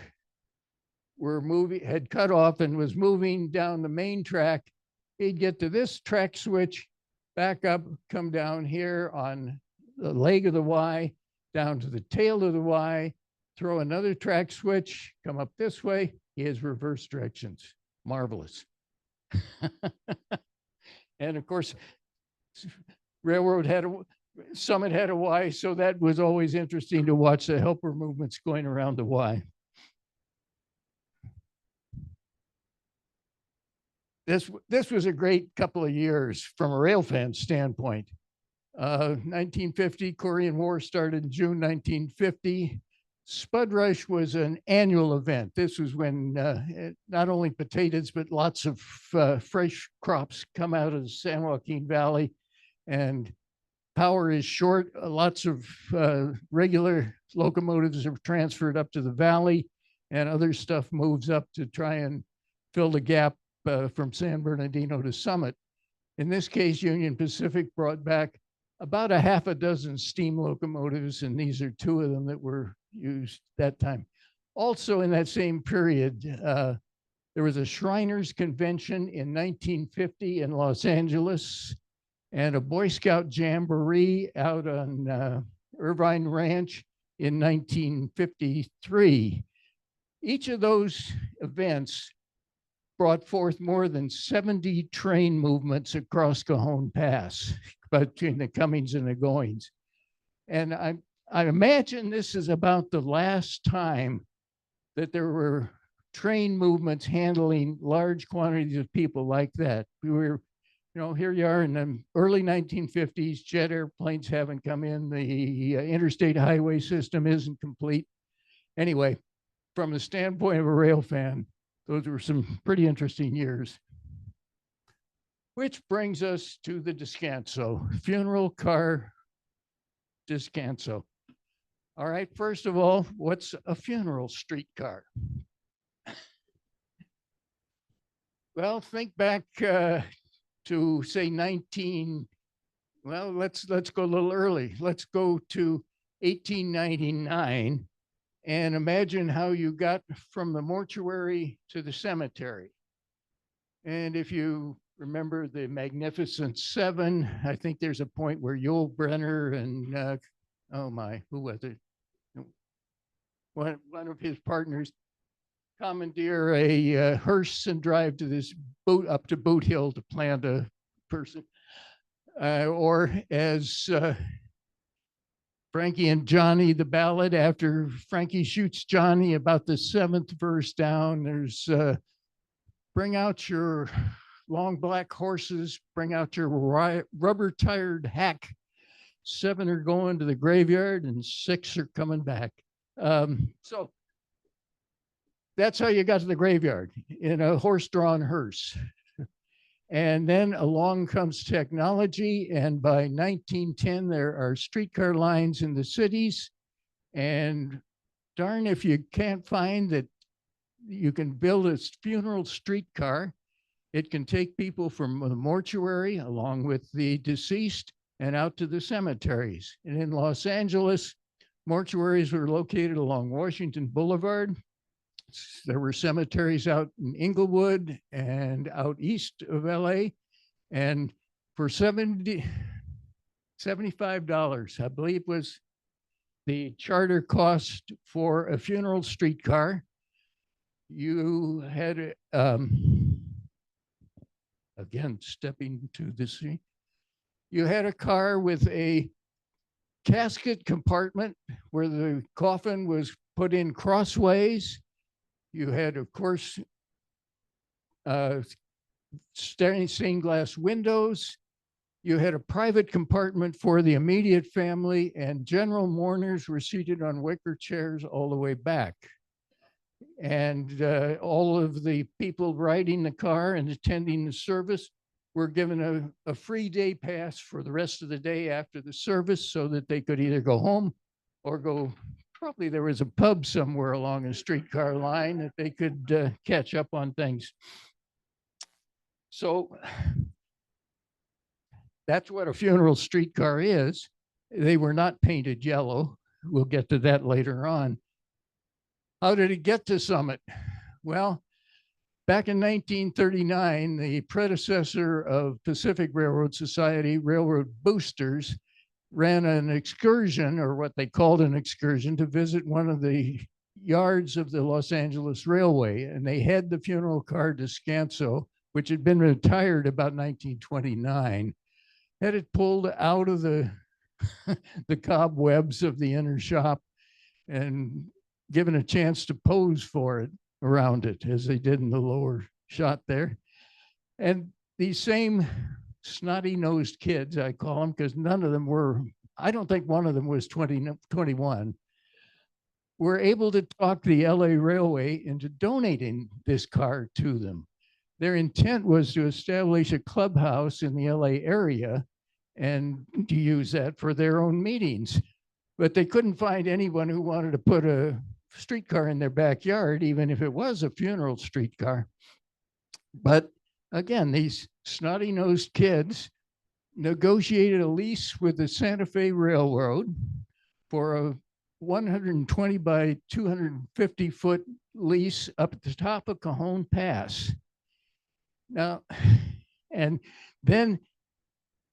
had cut off and was moving down the main track, he'd get to this track switch, back up, come down here on the leg of the Y, down to the tail of the Y, throw another track switch, come up this way. He has reverse directions. Marvelous. And of course, Summit had a Y, so that was always interesting to watch the helper movements going around the Y. This was a great couple of years from a railfan standpoint. 1950, Korean War started in June 1950. Spud Rush was an annual event. This was when not only potatoes, but lots of fresh crops come out of the San Joaquin Valley, and power is short. Lots of regular locomotives are transferred up to the valley, and other stuff moves up to try and fill the gap from San Bernardino to Summit. In this case, Union Pacific brought back about a half a dozen steam locomotives, and these are 2 of them that were used that time. Also in that same period, there was a Shriners Convention in 1950 in Los Angeles, and a Boy Scout Jamboree out on Irvine Ranch in 1953. Each of those events brought forth more than 70 train movements across Cajon Pass between the comings and the goings. And I imagine this is about the last time that there were train movements handling large quantities of people like that. We were, here you are in the early 1950s, jet airplanes haven't come in, the interstate highway system isn't complete. Anyway, from the standpoint of a rail fan, those were some pretty interesting years. Which brings us to the Descanso, funeral car Descanso. All right, first of all, what's a funeral streetcar? Well, think back to say let's go a little early. Let's go to 1899 and imagine how you got from the mortuary to the cemetery. And if you remember the Magnificent Seven, I think there's a point where Yul Brynner and, oh my, who was it? One of his partners commandeer a hearse and drive to this boat up to Boot Hill to plant a person. Or as Frankie and Johnny, the ballad, after Frankie shoots Johnny about the seventh verse down, there's bring out your long black horses, bring out your rubber tired hack. 7 are going to the graveyard and 6 are coming back. So that's how you got to the graveyard, in a horse-drawn hearse. And then along comes technology, and by 1910, there are streetcar lines in the cities. And darn if you can't find that you can build a funeral streetcar. It can take people from the mortuary along with the deceased and out to the cemeteries. And in Los Angeles, mortuaries were located along Washington Boulevard. There were cemeteries out in Inglewood and out east of LA. And for $75, I believe, was the charter cost for a funeral streetcar. You had, again, stepping to the scene, you had a car with a casket compartment where the coffin was put in crossways. You had, of course, stained glass windows. You had a private compartment for the immediate family, and general mourners were seated on wicker chairs all the way back. And all of the people riding the car and attending the service were given a free day pass for the rest of the day after the service, so that they could either go home or go, probably there was a pub somewhere along a streetcar line that they could catch up on things. So that's what a funeral streetcar is. They were not painted yellow. We'll get to that later on. How did it get to Summit? Well, back in 1939, the predecessor of Pacific Railroad Society, Railroad Boosters, ran an excursion, or what they called an excursion, to visit one of the yards of the Los Angeles Railway. And they had the funeral car Descanso, which had been retired about 1929, had it pulled out of the, the cobwebs of the inner shop and given a chance to pose for it around it, as they did in the lower shot there. And these same snotty-nosed kids, I call them, because none of them were, I don't think one of them was 21, were able to talk the LA Railway into donating this car to them. Their intent was to establish a clubhouse in the LA area and to use that for their own meetings. But they couldn't find anyone who wanted to put a streetcar in their backyard, even if it was a funeral streetcar. But again, these snotty-nosed kids negotiated a lease with the Santa Fe Railroad for a 120 by 250 foot lease up at the top of Cajon Pass. Now, and then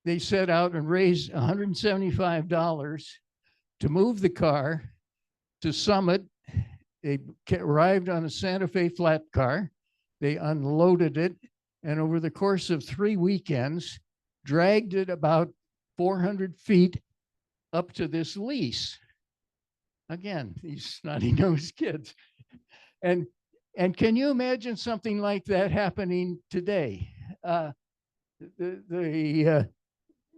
they set out and raised $175 to move the car to Summit. They arrived on a Santa Fe flat car. They unloaded it, and over the course of 3 weekends, dragged it about 400 feet up to this lease. Again, these snotty-nosed kids. And can you imagine something like that happening today? The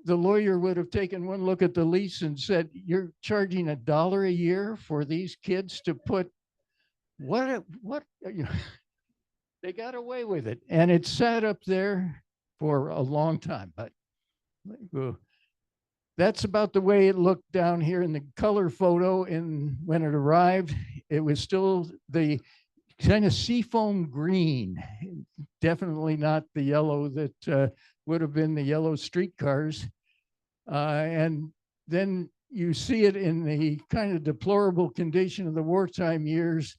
lawyer would have taken one look at the lease and said, "You're charging $1 a year for these kids to put what?" You know, they got away with it, and it sat up there for a long time. But that's about the way it looked down here in the color photo. And when it arrived, it was still the kind of seafoam green, definitely not the yellow that would have been the yellow streetcars. And then you see it in the kind of deplorable condition of the wartime years.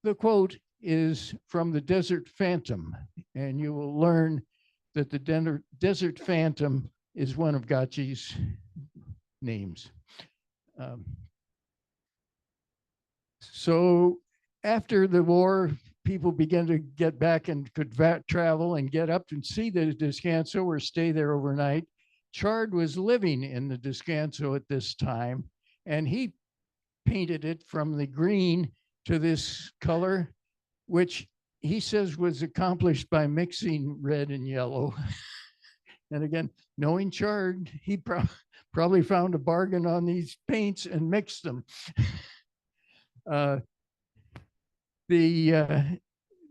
The quote, is from the Desert Phantom, and you will learn that the Desert Phantom is one of Gotchi's names. So after the war, people began to get back and could travel and get up and see the Descanso or stay there overnight. Chard was living in the Descanso at this time, and he painted it from the green to this color, which he says was accomplished by mixing red and yellow. And again, knowing Chard, he probably found a bargain on these paints and mixed them. The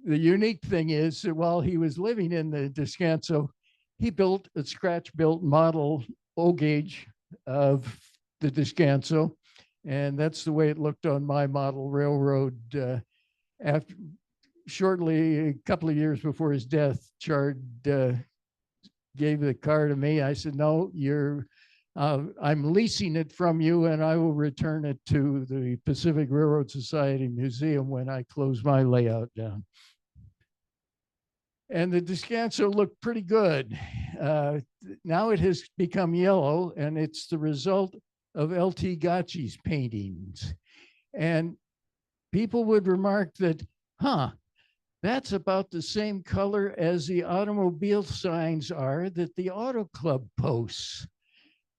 unique thing is that while he was living in the Descanso, he built a scratch-built model O-gauge of the Descanso, and that's the way it looked on my model railroad. Shortly, a couple of years before his death, Chard gave the car to me. I said, "No, I'm leasing it from you, and I will return it to the Pacific Railroad Society Museum when I close my layout down." And the Descanso looked pretty good. Now it has become yellow, and it's the result of L.T. Gotchi's paintings. And people would remark that, that's about the same color as the automobile signs are that the Auto Club posts.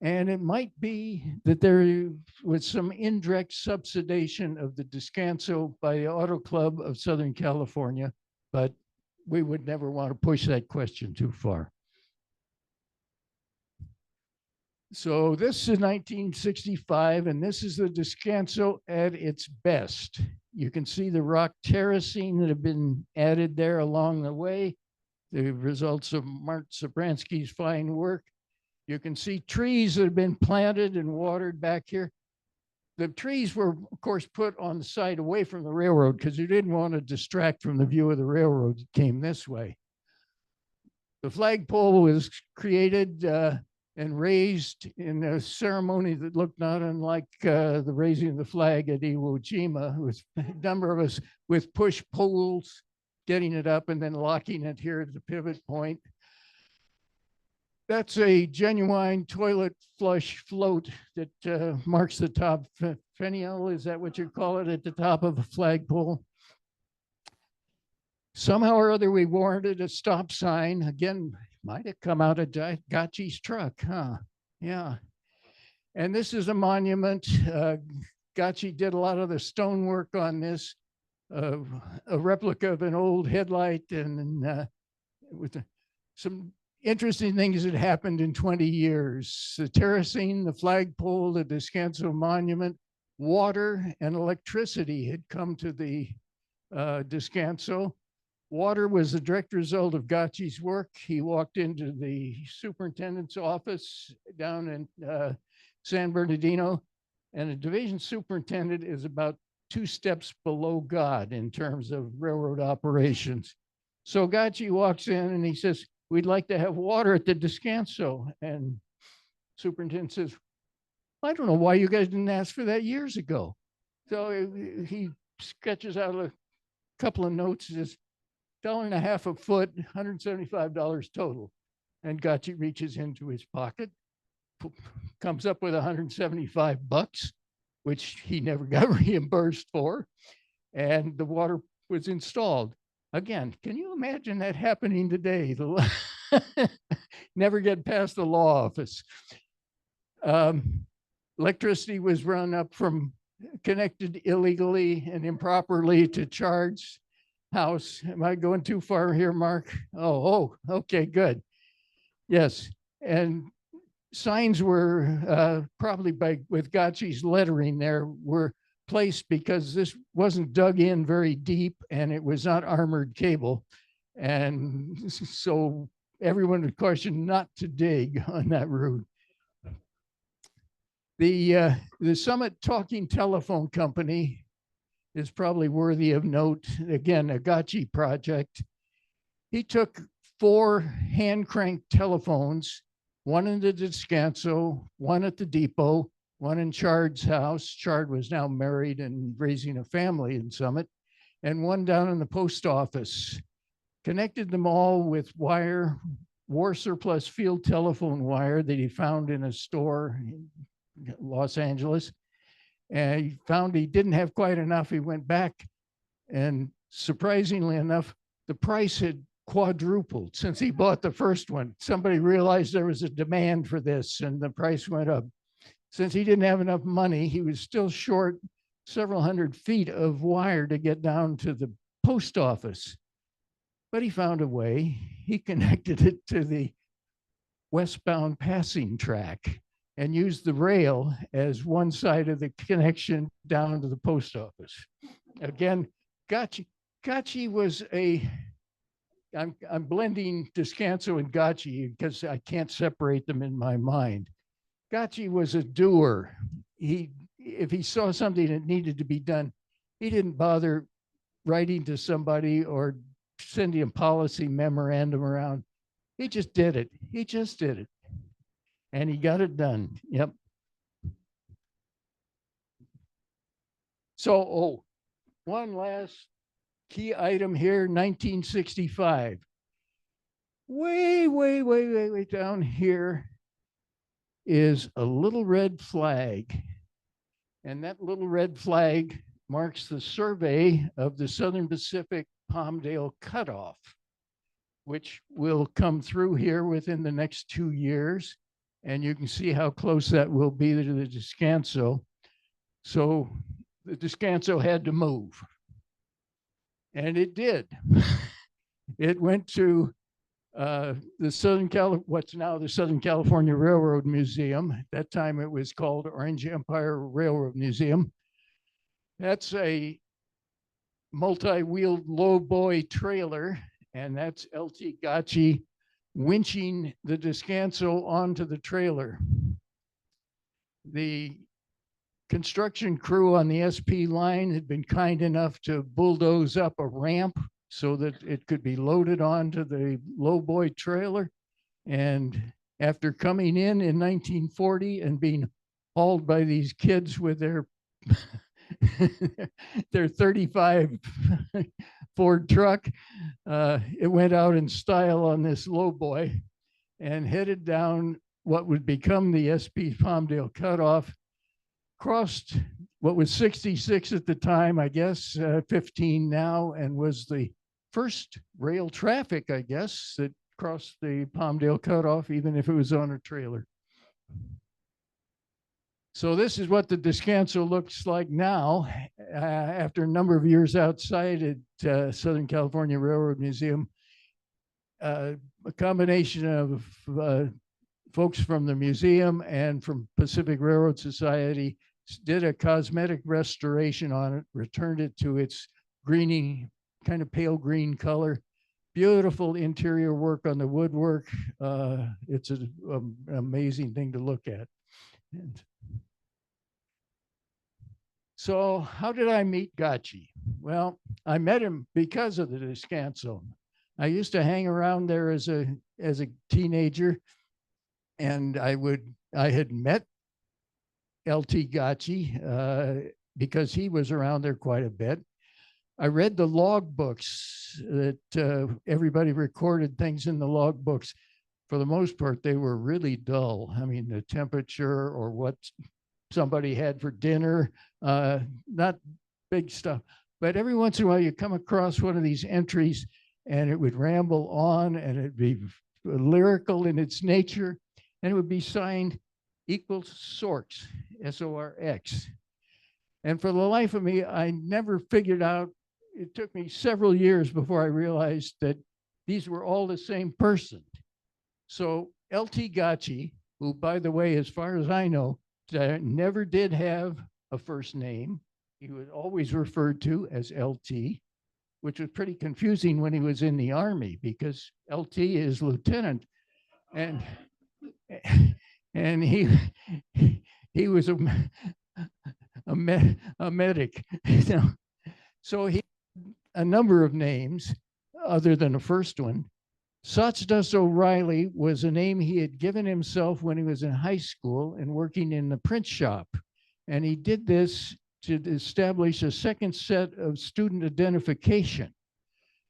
And it might be that there was some indirect subsidization of the Descanso by the Auto Club of Southern California, but we would never want to push that question too far. So this is 1965, and this is the Descanso at its best. You can see the rock terracing that have been added there along the way, the results of Mark Sobransky's fine work. You can see trees that have been planted and watered back here. The trees were, of course, put on the side away from the railroad because you didn't want to distract from the view of the railroad that came this way. The flagpole was created and raised in a ceremony that looked not unlike the raising of the flag at Iwo Jima, with a number of us with push poles, getting it up and then locking it here at the pivot point. That's a genuine toilet flush float that marks the top finial. Is that what you call it, at the top of a flagpole? Somehow or other, we warranted a stop sign. Again, might have come out of Gotchi's truck, huh? Yeah. And this is a monument. Gotchi did a lot of the stonework on this, a replica of an old headlight, and with some interesting things that happened in 20 years. The terracing, the flagpole, the Descanso monument, water and electricity had come to the Descanso. Water was a direct result of Gotchi's work. He walked into the superintendent's office down in San Bernardino, and a division superintendent is about 2 steps below God in terms of railroad operations. So Gotchi walks in and he says, "We'd like to have water at the Descanso." And superintendent says, "I don't know why you guys didn't ask for that years ago." So he sketches out a couple of notes, says, $1.50 a foot, $175 total. And Gotchi reaches into his pocket, comes up with $175, which he never got reimbursed for. And the water was installed. Again, can you imagine that happening today? Never get past the law office. Electricity was run up from, connected illegally and improperly to Chard's house. Am I going too far here, Mark? Oh, okay, good. Yes, and signs were probably with Gotchi's lettering there were placed because this wasn't dug in very deep and it was not armored cable. And so everyone would caution not to dig on that route. The Summit Talking Telephone Company is probably worthy of note. Again, a Gotchi project. He took 4 hand cranked telephones, one in the Descanso, one at the depot, one in Chard's house. Chard was now married and raising a family in Summit. and one down in the post office. Connected them all with wire, war surplus field telephone wire that he found in a store in Los Angeles. And he found he didn't have quite enough. He went back, and surprisingly enough, the price had quadrupled since he bought the first one. Somebody realized there was a demand for this, and the price went up. Since he didn't have enough money, he was still short several hundred feet of wire to get down to the post office. But he found a way. He connected it to the westbound passing track and used the rail as one side of the connection down to the post office. Again, Gacci was I'm blending Descanso and Gacci because I can't separate them in my mind. Gacci was a doer. If he saw something that needed to be done, he didn't bother writing to somebody or sending a policy memorandum around. He just did it. He just did it. And he got it done. Yep. So, one last key item here, 1965. Way down here is a little red flag. And that little red flag marks the survey of the Southern Pacific Palmdale Cutoff, which will come through here within the next 2 years. And you can see how close that will be to the Descanso. So the Descanso had to move. And it did. It went to what's now the Southern California Railroad Museum. At that time, it was called Orange Empire Railroad Museum. That's a multi-wheeled lowboy trailer, and that's L.T. Gacci winching the Descanso onto the trailer. The construction crew on the SP line had been kind enough to bulldoze up a ramp so that it could be loaded onto the lowboy trailer. And after coming in 1940 and being hauled by these kids with their their 35 Ford truck, it went out in style on this lowboy and headed down what would become the SP Palmdale Cutoff, crossed what was 66 at the time, I guess, 15 now, and was the first rail traffic, I guess, that crossed the Palmdale Cutoff, even if it was on a trailer. So this is what the Descanso looks like now, after a number of years outside at Southern California Railroad Museum. A combination of folks from the museum and from Pacific Railroad Society did a cosmetic restoration on it, returned it to its greeny, kind of pale green color. Beautiful interior work on the woodwork. It's an amazing thing to look at. And so how did I meet Gacci? Well, I met him because of the Descanso. I used to hang around there as a teenager, and I had met L.T. Gacci because he was around there quite a bit. I read the log books that everybody recorded things in the log books. For the most part, they were really dull. I mean, the temperature or what somebody had for dinner, not big stuff. But every once in a while, you come across one of these entries and it would ramble on and it'd be lyrical in its nature, and it would be signed equals Sorx, S-O-R-X. And for the life of me, I never figured out, it took me several years before I realized that these were all the same person. So L.T. Gacci, who, by the way, as far as I know, never did have a first name. He was always referred to as LT, which was pretty confusing when he was in the Army because LT is lieutenant. And he was a medic. You know? So he had a number of names other than the first one. Sawdust O'Reilly was a name he had given himself when he was in high school and working in the print shop. And he did this to establish a second set of student identification,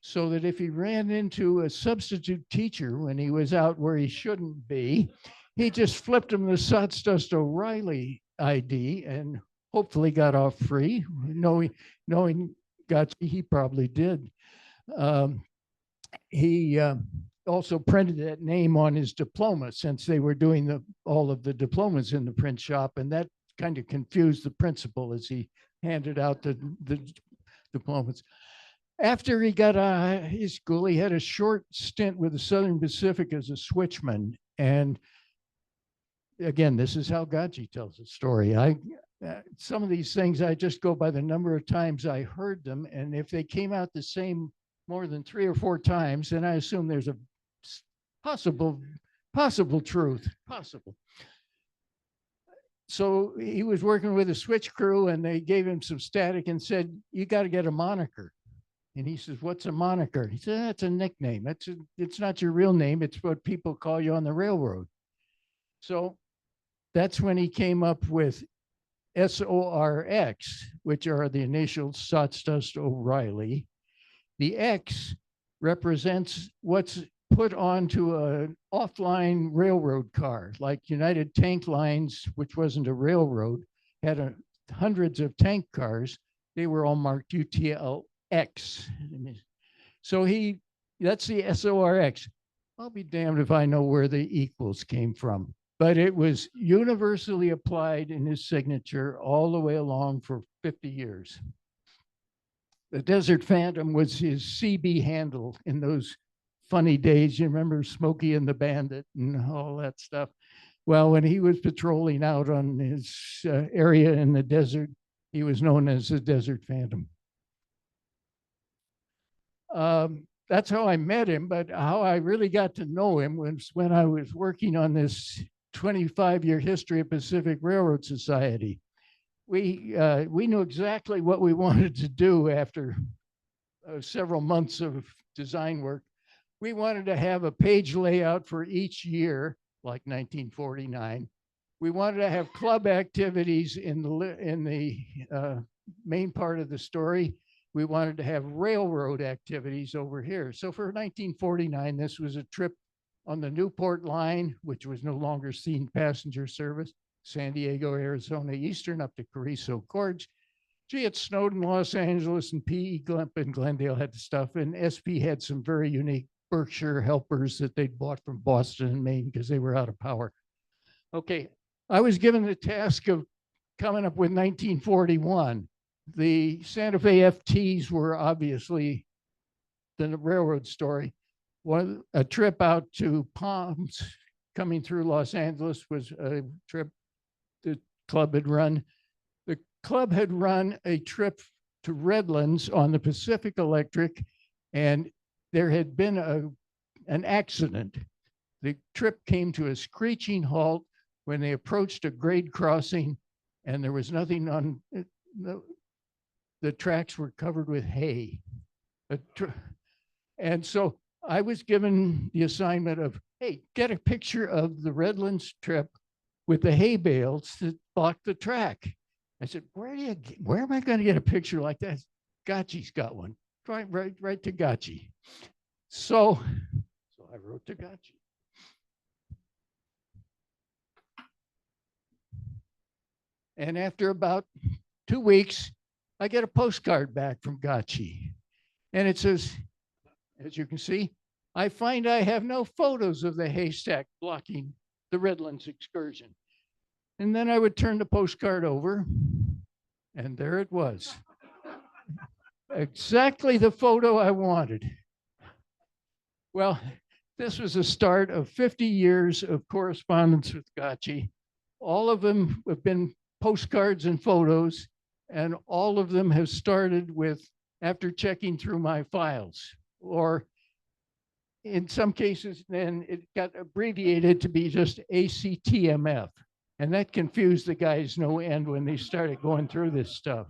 so that if he ran into a substitute teacher when he was out where he shouldn't be, he just flipped him the Sawdust O'Reilly ID and hopefully got off free. Knowing he probably did. He also printed that name on his diploma, since they were doing all of the diplomas in the print shop, and that kind of confused the principal as he handed out the diplomas. After he got out of his school, he had a short stint with the Southern Pacific as a switchman. And again, this is how Gachi tells the story. Some of these things, I just go by the number of times I heard them. And if they came out the same more than 3 or 4 times, then I assume there's a possible truth, possible. So he was working with a switch crew, and they gave him some static and said, "You got to get a moniker." And he says, "What's a moniker?" He said, "That's a nickname. It's not your real name. It's what people call you on the railroad." So that's when he came up with SORX, which are the initials Sawdust O'Reilly. The X represents what's put onto an offline railroad car, like United Tank Lines, which wasn't a railroad, had hundreds of tank cars. They were all marked UTLX. So that's the SORX. I'll be damned if I know where the equals came from, but it was universally applied in his signature all the way along for 50 years. The Desert Phantom was his CB handle in those funny days. You remember Smokey and the Bandit and all that stuff? Well, when he was patrolling out on his area in the desert, he was known as the Desert Phantom. That's how I met him, but how I really got to know him was when I was working on this 25-year history of Pacific Railroad Society. We knew exactly what we wanted to do after several months of design work. We wanted to have a page layout for each year, like 1949. We wanted to have club activities in the main part of the story. We wanted to have railroad activities over here. So for 1949, this was a trip on the Newport line, which was no longer seen passenger service, San Diego, Arizona Eastern up to Carrizo Gorge. Gee, it snowed in Los Angeles, and P.E. Glimp and Glendale had the stuff, and SP had some very unique Berkshire helpers that they'd bought from Boston and Maine because they were out of power. Okay, I was given the task of coming up with 1941. The Santa Fe FTs were obviously the railroad story. A trip out to Palms coming through Los Angeles was a trip the club had run. The club had run a trip to Redlands on the Pacific Electric, and there had been an accident. The trip came to a screeching halt when they approached a grade crossing, and there was nothing on the tracks were covered with hay. And so I was given the assignment of, hey, get a picture of the Redlands trip with the hay bales that block the track. I said, where am I going to get a picture like that? Gachi's got one. Right to Gachi. So I wrote to Gachi. And after about 2 weeks, I get a postcard back from Gachi. And it says, as you can see, I find I have no photos of the haystack blocking the Redlands excursion. And then I would turn the postcard over, and there it was. Exactly the photo I wanted. Well, this was the start of 50 years of correspondence with Gachi. All of them have been postcards and photos, and all of them have started with, after checking through my files, or in some cases, then it got abbreviated to be just ACTMF. And that confused the guys no end when they started going through this stuff.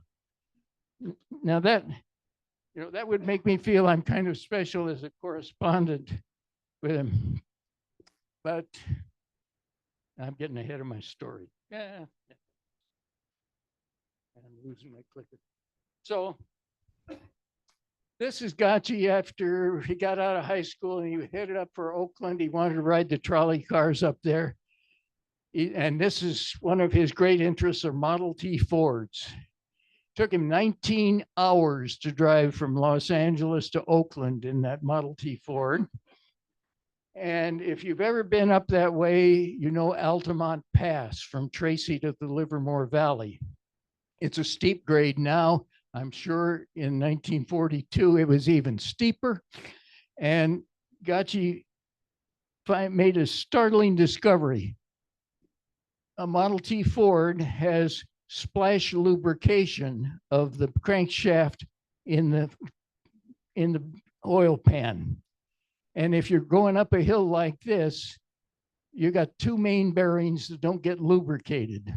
Now that would make me feel I'm kind of special as a correspondent with him, but I'm getting ahead of my story. Yeah. I'm losing my clicker. So this is Gotchi after he got out of high school and he headed up for Oakland. He wanted to ride the trolley cars up there. And this is one of his great interests are Model T Fords. Took him 19 hours to drive from Los Angeles to Oakland in that Model T Ford. And if you've ever been up that way, you know Altamont Pass from Tracy to the Livermore Valley. It's a steep grade now. I'm sure in 1942 it was even steeper. And Gotchi made a startling discovery. A Model T Ford has splash lubrication of the crankshaft in the oil pan. And if you're going up a hill like this, you got two main bearings that don't get lubricated.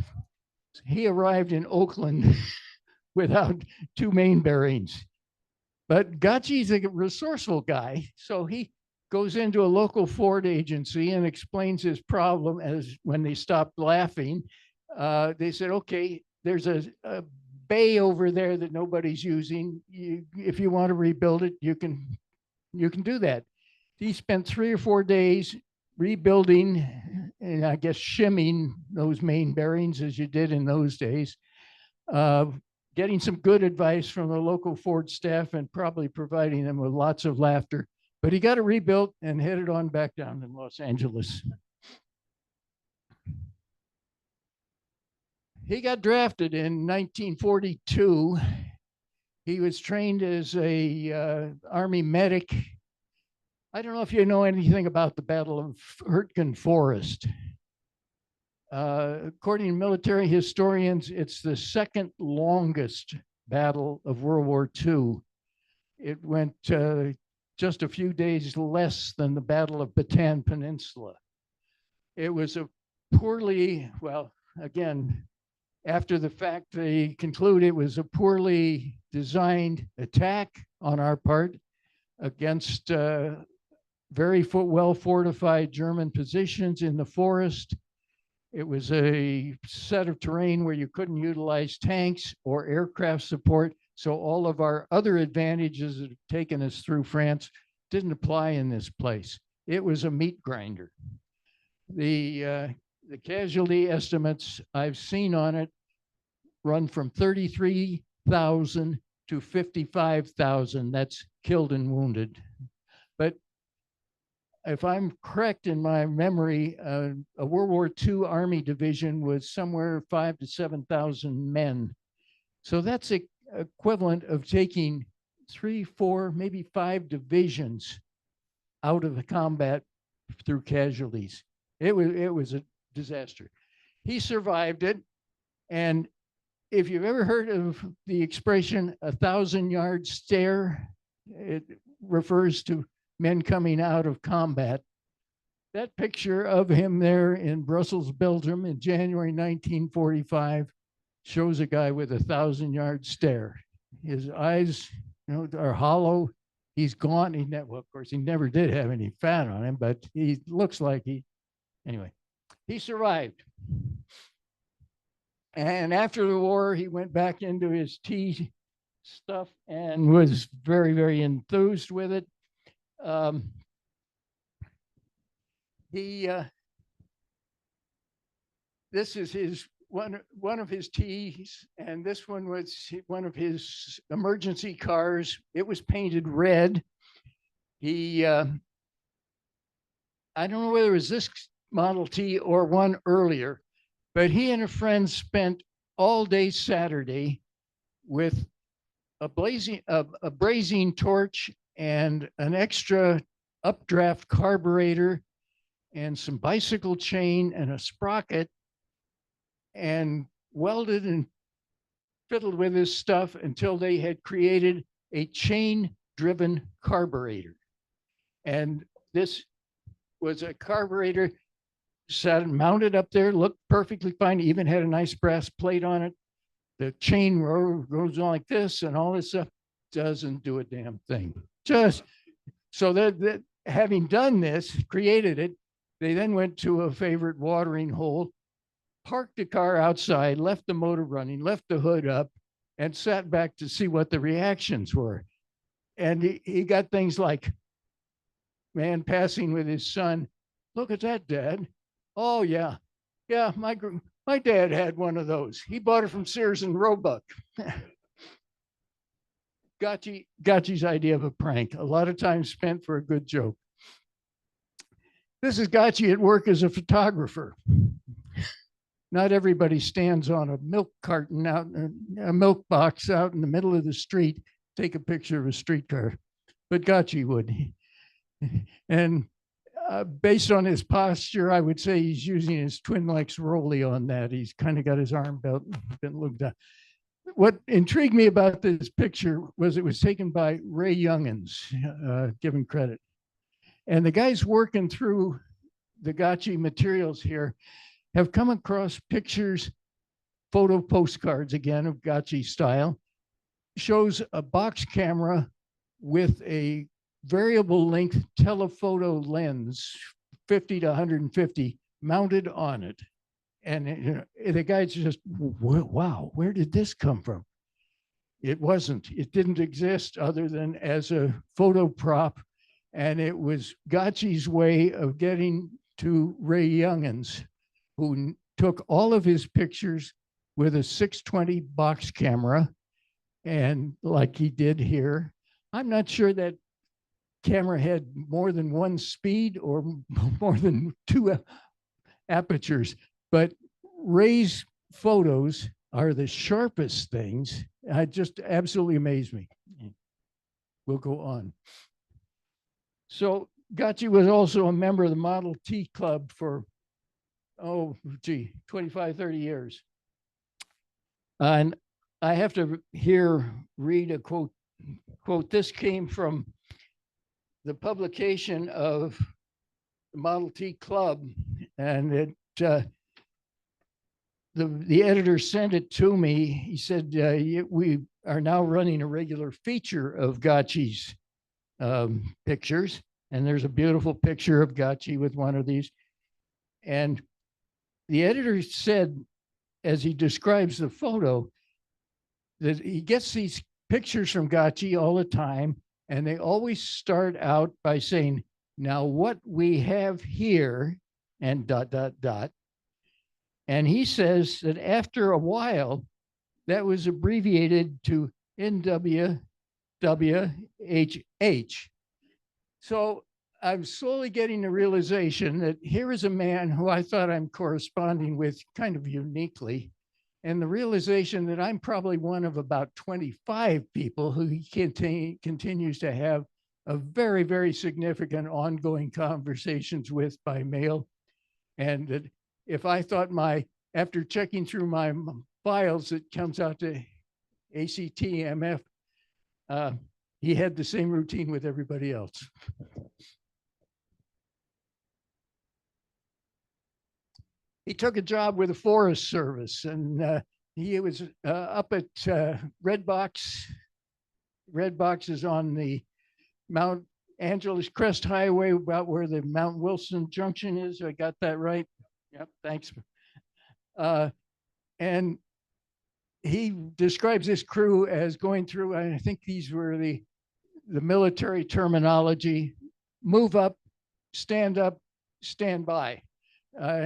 He arrived in Oakland without two main bearings. But Gotchi's a resourceful guy, so he goes into a local Ford agency and explains his problem. As when they stopped laughing, they said, okay, there's a bay over there that nobody's using. If you want to rebuild it, you can do that. He spent 3 or 4 days rebuilding and I guess shimming those main bearings as you did in those days, getting some good advice from the local Ford staff and probably providing them with lots of laughter. But he got it rebuilt and headed on back down to Los Angeles. He got drafted in 1942. He was trained as a Army medic. I don't know if you know anything about the Battle of Hurtgen Forest. According to military historians, it's the second longest battle of World War II. It went just a few days less than the Battle of Bataan Peninsula. It was a poorly, well, again, after the fact, they conclude it was a poorly designed attack on our part against very well fortified German positions in the forest. It was a set of terrain where you couldn't utilize tanks or aircraft support. So all of our other advantages that have taken us through France didn't apply in this place. It was a meat grinder. The casualty estimates I've seen on it run from 33,000 to 55,000. That's killed and wounded. But if I'm correct in my memory, a World War II Army division was somewhere 5,000 to 7,000 men. So that's equivalent of taking 3, 4, maybe 5 divisions out of the combat through casualties. It was a disaster. He survived it. And if you've ever heard of the expression 1,000-yard stare, it refers to men coming out of combat. That picture of him there in Brussels, Belgium in January 1945 shows a guy with 1,000-yard stare. His eyes, are hollow. He's gaunt. Well, of course, he never did have any fat on him, but he looks like anyway, he survived. And after the war, he went back into his tea stuff and was very, very enthused with it. This is his one of his teas, and this one was one of his emergency cars. It was painted red. I don't know whether it was this Model T or one earlier, but he and a friend spent all day Saturday with a brazing torch and an extra updraft carburetor and some bicycle chain and a sprocket, and welded and fiddled with this stuff until they had created a chain-driven carburetor. And this was a carburetor mounted up there, looked perfectly fine, even had a nice brass plate on it. The chain goes on like this, and all this stuff doesn't do a damn thing. Just so that having done this, created it, they then went to a favorite watering hole, parked the car outside, left the motor running, left the hood up, and sat back to see what the reactions were. And he got things like, man passing with his son. Look at that, Dad. Oh, yeah. Yeah, my dad had one of those. He bought it from Sears and Roebuck. Gotchi's idea of a prank, a lot of time spent for a good joke. This is Gotchi at work as a photographer. Not everybody stands on a milk carton out, a milk box out in the middle of the street, take a picture of a streetcar, but Gotchi would. And based on his posture, I would say he's using his Twin Lakes rollie on that. He's kind of got his arm belt been looked at. What intrigued me about this picture was it was taken by Ray Youngins, given credit. And the guys working through the Gotchi materials here have come across pictures, photo postcards again of Gotchi style, shows a box camera with a variable length telephoto lens, 50 to 150, mounted on it. And the guy's just, wow, where did this come from? It didn't exist other than as a photo prop. And it was Gotchi's way of getting to Ray Youngins, who took all of his pictures with a 620 box camera. And like he did here, I'm not sure that camera had more than one speed or more than two apertures, but Ray's photos are the sharpest things. It just absolutely amazed me. We'll go on. So Gotchi was also a member of the Model T Club for, 25, 30 years. And I have to read a quote. This came from the publication of the Model T Club, and it the editor sent it to me. He said, we are now running a regular feature of Gotchi's pictures. And there's a beautiful picture of Gotchi with one of these. And the editor said, as he describes the photo, that he gets these pictures from Gotchi all the time. And they always start out by saying, now what we have here, and ... And he says that after a while, that was abbreviated to NWWHH. So I'm slowly getting the realization that here is a man who I thought I'm corresponding with kind of uniquely, and the realization that I'm probably one of about 25 people who he continues to have a very, very significant ongoing conversations with by mail. And that if I thought after checking through my files, it comes out to ACTMF, he had the same routine with everybody else. He took a job with the Forest Service, and he was up at Red Box. Red Box is on the Mount Angeles Crest Highway, about where the Mount Wilson Junction is. I got that right? Yep, thanks. And he describes this crew as going through, I think these were the military terminology: move up, stand by.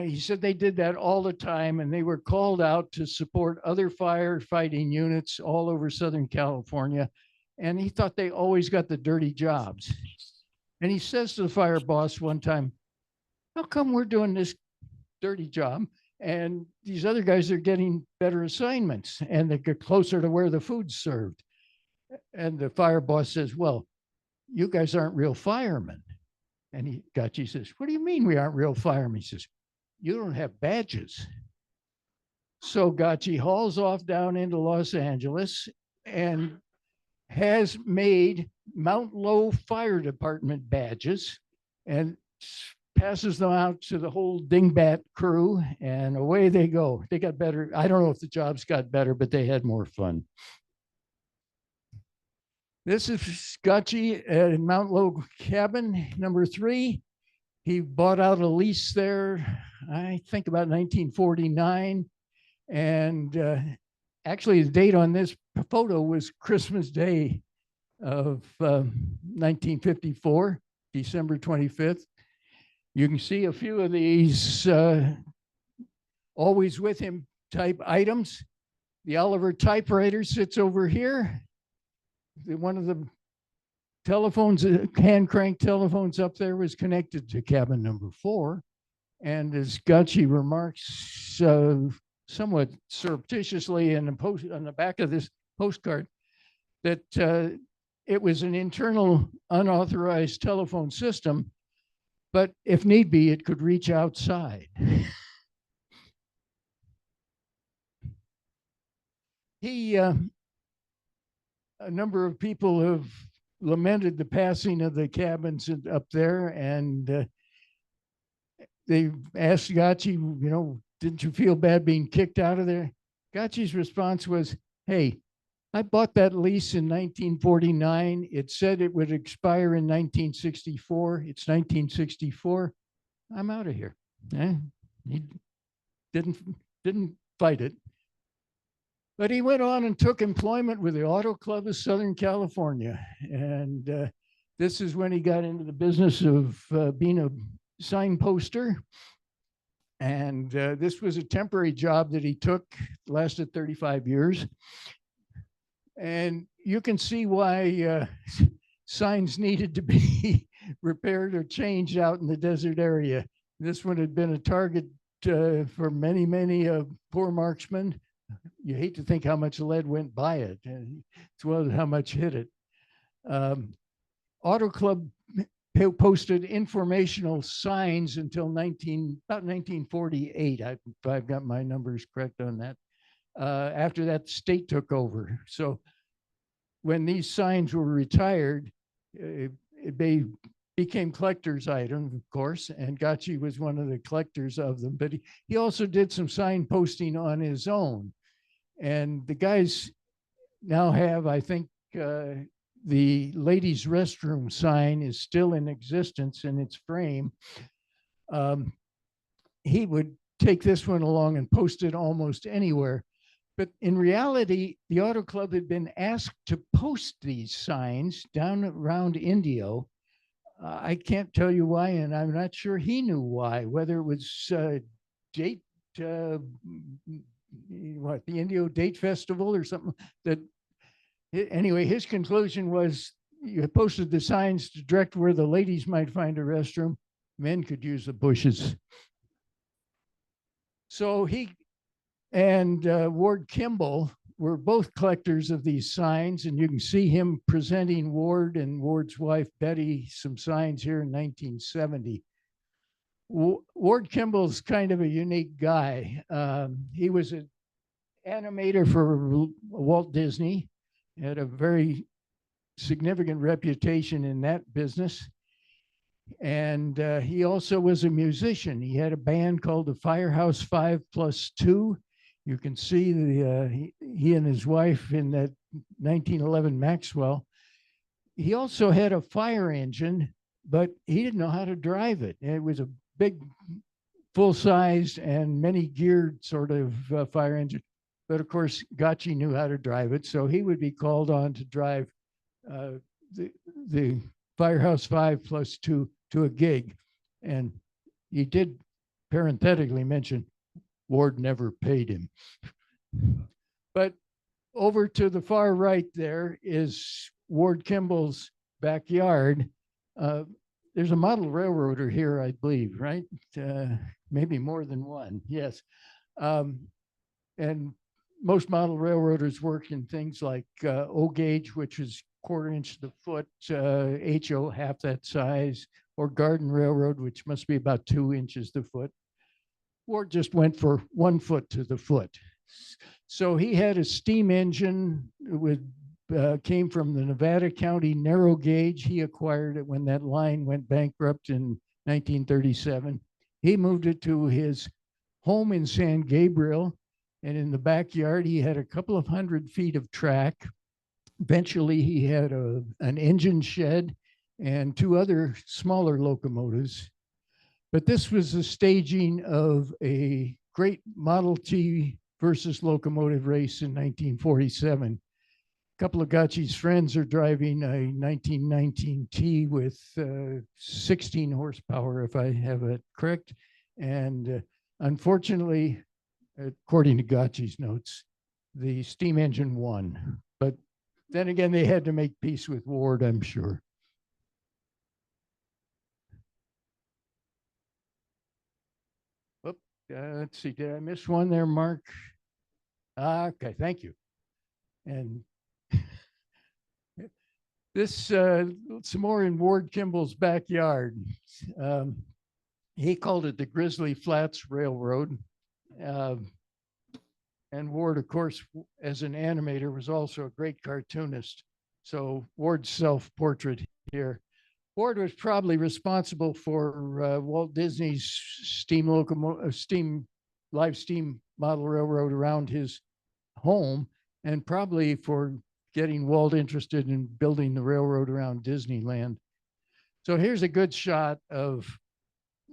He said they did that all the time, and they were called out to support other firefighting units all over Southern California. And he thought they always got the dirty jobs. And he says to the fire boss one time, how come we're doing this dirty job and these other guys are getting better assignments and they get closer to where the food's served? And the fire boss says, well, you guys aren't real firemen. And Gotchi says, what do you mean we aren't real firemen? He says, you don't have badges. So Gotchi hauls off down into Los Angeles and has made Mount Low Fire Department badges and passes them out to the whole dingbat crew, and away they go. They got better. I don't know if the jobs got better, but they had more fun. This is Gotchi at Mount Low Cabin number 3. He bought out a lease there, I think about 1949. And actually, the date on this photo was Christmas Day of 1954, December 25th. You can see a few of these always with him type items. The Oliver typewriter sits over here. One of the telephones, hand crank telephones up there, was connected to cabin number 4. And as Gachi remarks somewhat surreptitiously in the post on the back of this postcard, that it was an internal unauthorized telephone system, but if need be, it could reach outside. A number of people have lamented the passing of the cabins up there, and they asked Gachi, didn't you feel bad being kicked out of there? Gachi's response was, hey, I bought that lease in 1949. It said it would expire in 1964. It's 1964. I'm out of here. He didn't fight it. But he went on and took employment with the Auto Club of Southern California. And this is when he got into the business of being a sign poster. And this was a temporary job that he took, lasted 35 years. And you can see why signs needed to be repaired or changed out in the desert area. This one had been a target for many, many poor marksmen. You hate to think how much lead went by it, as well as how much hit it. Auto Club posted informational signs until about 1948. I've got my numbers correct on that. After that, the state took over. So when these signs were retired, they became collector's items, of course, and Gachi was one of the collectors of them. But he also did some sign posting on his own. And the guys now have, I think, the ladies' restroom sign is still in existence in its frame. He would take this one along and post it almost anywhere. But in reality, the Auto Club had been asked to post these signs down around Indio. I can't tell you why, and I'm not sure he knew why, whether it was the Indio Date Festival or something. Anyway, his conclusion was you posted the signs to direct where the ladies might find a restroom. Men could use the bushes. So he and Ward Kimball were both collectors of these signs, and you can see him presenting Ward and Ward's wife, Betty, some signs here in 1970. Ward Kimball's kind of a unique guy. He was an animator for Walt Disney, had a very significant reputation in that business. And he also was a musician. He had a band called the Firehouse 5+2. You can see he and his wife in that 1911 Maxwell. He also had a fire engine, but he didn't know how to drive it. It was a big, full-sized and many-geared sort of fire engine. But of course, Gachi knew how to drive it, so he would be called on to drive the Firehouse 5+2 to a gig. And he did parenthetically mention Ward never paid him. But over to the far right there is Ward Kimball's backyard. There's a model railroader here, I believe, right? Maybe more than one, yes. And most model railroaders work in things like O gauge, which is 1/4 inch to the foot, HO, half that size, or Garden Railroad, which must be about 2 inches to the foot. Ward just went for 1 foot to the foot. So he had a steam engine with came from the Nevada County narrow gauge. He acquired it when that line went bankrupt in 1937. He moved it to his home in San Gabriel, and in the backyard he had a couple of 100 feet of track. Eventually he had an engine shed and 2 other smaller locomotives. But this was the staging of a great Model T versus locomotive race in 1947. A couple of Gacci's friends are driving a 1919 T with 16 horsepower, if I have it correct. And unfortunately, according to Gacci's notes, the steam engine won. But then again, they had to make peace with Ward, I'm sure. Let's see, did I miss one there, Mark? Okay, thank you. And this, some more in Ward Kimball's backyard. He called it the Grizzly Flats Railroad. And Ward, of course, as an animator, was also a great cartoonist. So Ward's self-portrait here. Ward was probably responsible for Walt Disney's live steam model railroad around his home, and probably for getting Walt interested in building the railroad around Disneyland. So here's a good shot of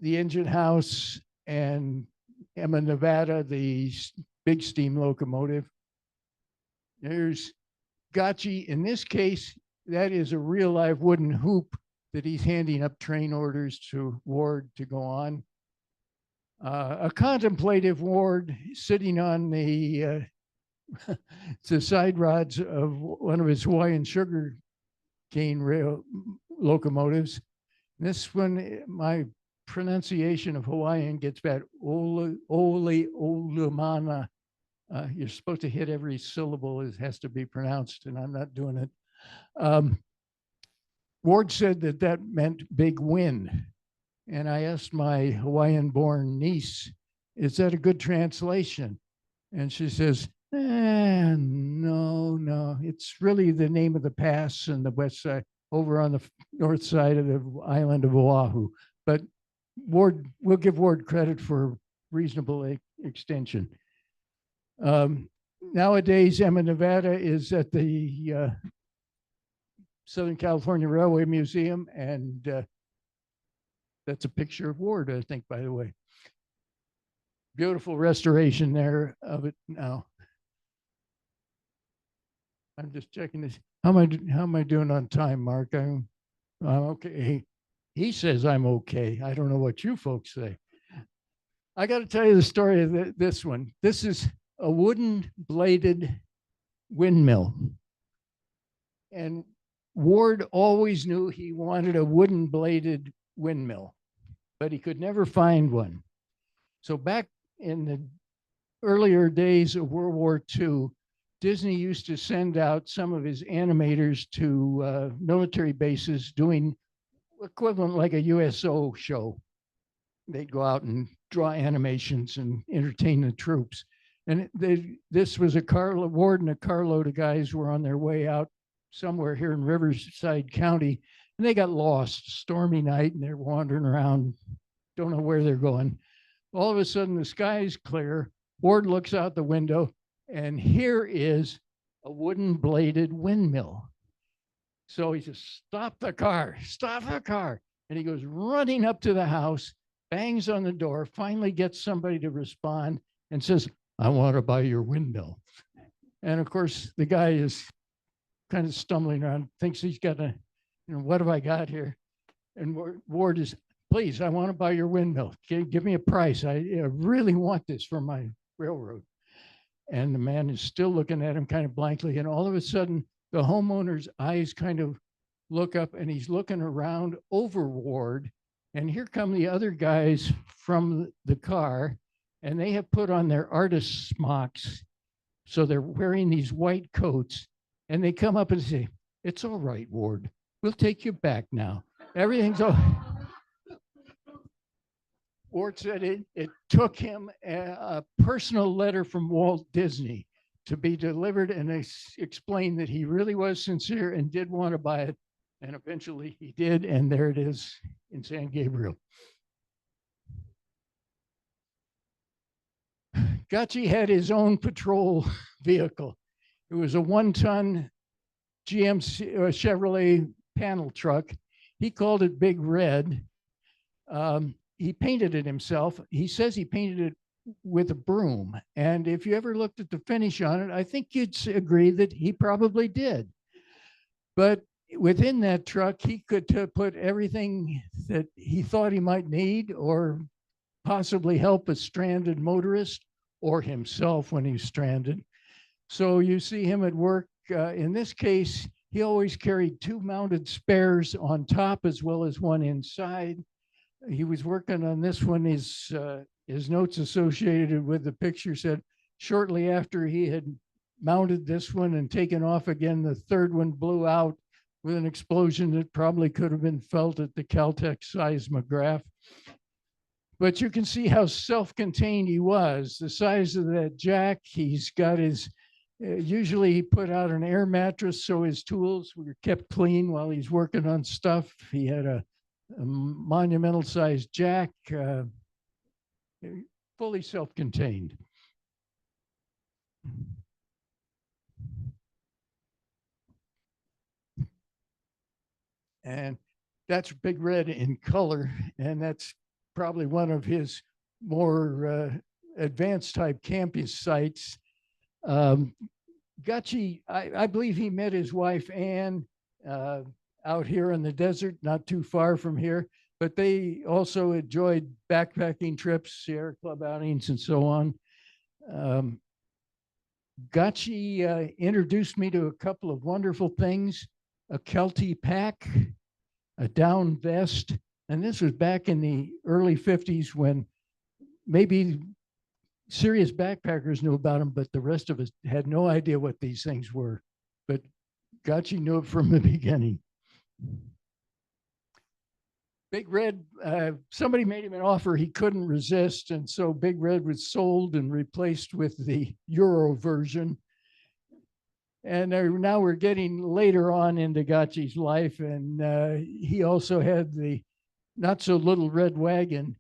the engine house and Emma, Nevada, the big steam locomotive. There's Gacci. In this case, that is a real live wooden hoop that he's handing up train orders to Ward to go on. A contemplative Ward sitting on the side rods of one of his Hawaiian sugar cane rail locomotives. This one, my pronunciation of Hawaiian gets bad. Ole Olumana. You're supposed to hit every syllable. It has to be pronounced, and I'm not doing it. Ward said that that meant big wind. And I asked my Hawaiian-born niece, is that a good translation? And she says, no. It's really the name of the pass in the west side, over on the north side of the island of Oahu. But Ward, we'll give Ward credit for reasonable extension. Nowadays, Emma, Nevada is at the Southern California Railway Museum, and that's a picture of Ward, I think, by the way. Beautiful restoration there of it now. I'm just checking this. How am I doing on time, Mark? I'm okay. He says I'm okay. I don't know what you folks say. I got to tell you the story of this one. This is a wooden bladed windmill. And Ward always knew he wanted a wooden bladed windmill, but he could never find one. So back in the earlier days of World War II, Disney used to send out some of his animators to military bases doing equivalent like a USO show. They'd go out and draw animations and entertain the troops. And this was Ward and a carload of guys were on their way out somewhere here in Riverside County, and they got lost, stormy night, and they're wandering around, don't know where they're going. All of a sudden, the sky's clear. Ward looks out the window, and here is a wooden bladed windmill. So he says, stop the car. And he goes running up to the house, bangs on the door, finally gets somebody to respond and says, I want to buy your windmill. And of course, the guy is kind of stumbling around, thinks he's got a, what have I got here? And Ward is, please, I want to buy your windmill. Give me a price. I really want this for my railroad. And the man is still looking at him kind of blankly. And all of a sudden, the homeowner's eyes kind of look up, and he's looking around over Ward. And here come the other guys from the car, and they have put on their artist smocks. So they're wearing these white coats, and they come up and say, it's all right, Ward. We'll take you back now. Everything's all. Ward said it took him a personal letter from Walt Disney to be delivered and explain that he really was sincere and did want to buy it. And eventually he did, and there it is in San Gabriel. Gacci had his own patrol vehicle. It was a 1-ton GMC Chevrolet panel truck. He called it Big Red. he painted it himself. He says he painted it with a broom. And if you ever looked at the finish on it, I think you'd agree that he probably did. But within that truck, he could put everything that he thought he might need or possibly help a stranded motorist or himself when he's stranded. So you see him at work. In this case, he always carried 2 mounted spares on top as well as one inside. He was working on this one. His notes associated with the picture said shortly after he had mounted this one and taken off again, the third one blew out with an explosion that probably could have been felt at the Caltech seismograph. But you can see how self-contained he was. The size of that jack, he's got his, usually he put out an air mattress so his tools were kept clean while he's working on stuff. He had a monumental sized jack, fully self-contained. And that's Big Red in color, and that's probably one of his more advanced type campus sites. Gutchie, I believe he met his wife Ann out here in the desert, not too far from here, but they also enjoyed backpacking trips, Sierra Club outings, and so on. Gutchie introduced me to a couple of wonderful things: a Kelty pack, a down vest, and this was back in the early 50s when maybe serious backpackers knew about them, but the rest of us had no idea what these things were. But Gutchie knew it from the beginning. Big Red, somebody made him an offer he couldn't resist, and so Big Red was sold and replaced with the Euro version. And now we're getting later on into Gutchie's life, and he also had the not so little red wagon,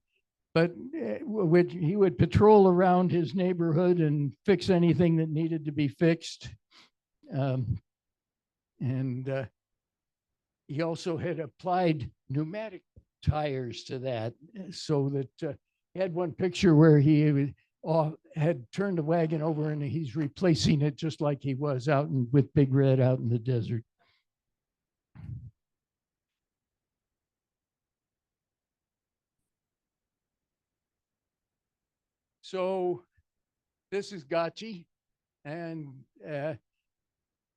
but he would patrol around his neighborhood and fix anything that needed to be fixed. He also had applied pneumatic tires to that, so that he had one picture where he had turned the wagon over and he's replacing it just like he was out with Big Red out in the desert. So this is Gutchie, and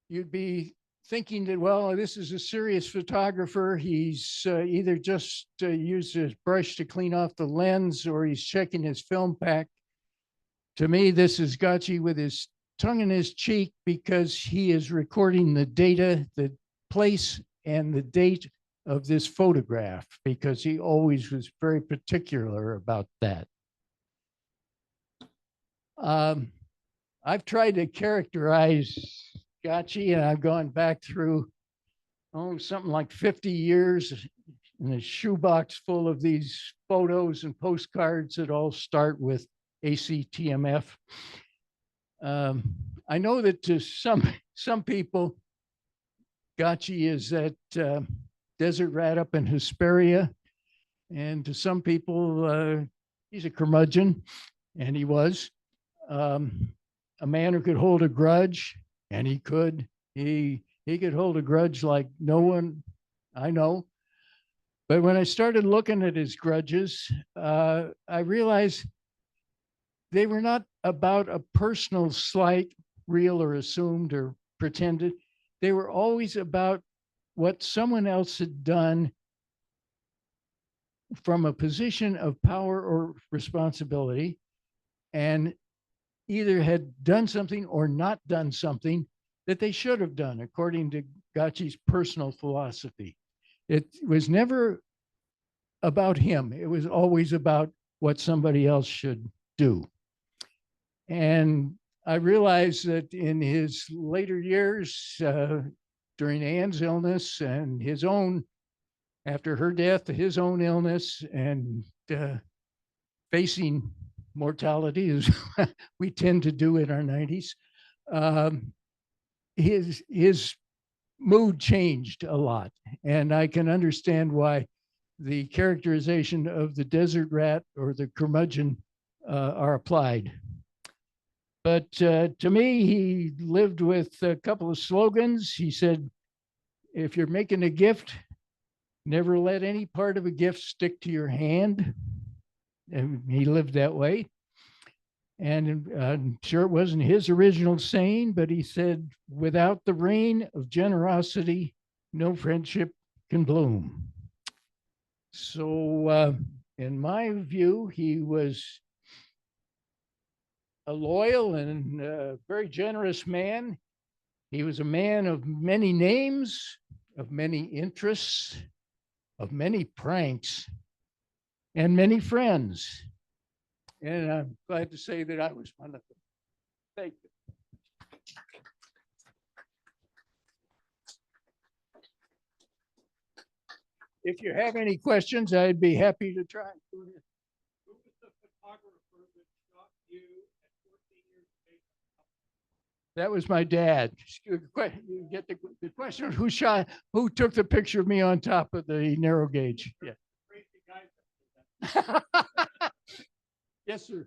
you'd be thinking that, well, this is a serious photographer. He's either just used his brush to clean off the lens or he's checking his film pack. To me, this is Gutchie with his tongue in his cheek because he is recording the data, the place, and the date of this photograph, because he always was very particular about that. I've tried to characterize Gutchie, and I've gone back through something like 50 years in a shoebox full of these photos and postcards that all start with ACTMF. I know that to some people, Gutchie is that desert rat up in Hesperia, and to some people, he's a curmudgeon, and he was. A man who could hold a grudge, and he could. He could hold a grudge like no one I know. But when I started looking at his grudges, I realized they were not about a personal slight, real or assumed or pretended. They were always about what someone else had done from a position of power or responsibility, and either had done something or not done something that they should have done, according to Gutchie's personal philosophy. It was never about him. It was always about what somebody else should do. And I realized that in his later years, during Ann's illness and his own, after her death, his own illness, and facing mortality as we tend to do in our 90s, his mood changed a lot. And I can understand why the characterization of the desert rat or the curmudgeon are applied. But to me, he lived with a couple of slogans. He said, if you're making a gift, never let any part of a gift stick to your hand. And he lived that way. And I'm sure it wasn't his original saying, but he said, without the rain of generosity, no friendship can bloom. So in my view, he was a loyal and very generous man. He was a man of many names, of many interests, of many pranks, and many friends. And I'm glad to say that I was one of them. Thank you. If you have any questions, I'd be happy to try. Who was the photographer that shot you at 14 years of age? That was my dad. You get the question of who took the picture of me on top of the narrow gauge. Yeah. Crazy guy. Yes, sir.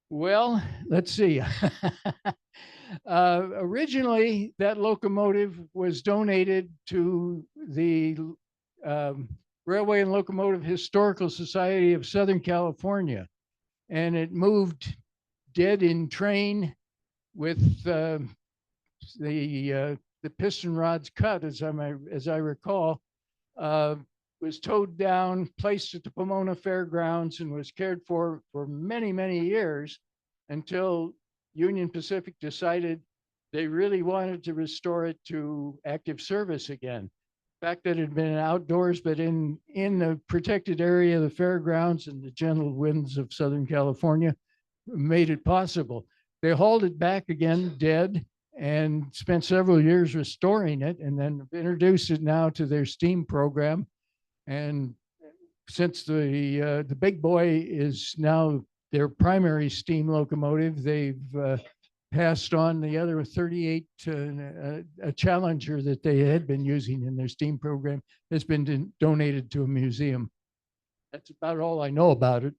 Well, let's see. Originally, that locomotive was donated to the Railway and Locomotive Historical Society of Southern California, and it moved dead in train with the piston rods cut, as I recall. Was towed down, placed at the Pomona Fairgrounds, and was cared for many, many years until Union Pacific decided they really wanted to restore it to active service again. The fact that it had been outdoors, but in the protected area of the fairgrounds and the gentle winds of Southern California made it possible. They hauled it back again dead and spent several years restoring it, and then introduced it now to their steam program. And since the big boy is now their primary steam locomotive, they've passed on the other 38, a Challenger that they had been using in their steam program has been donated to a museum. That's about all I know about it.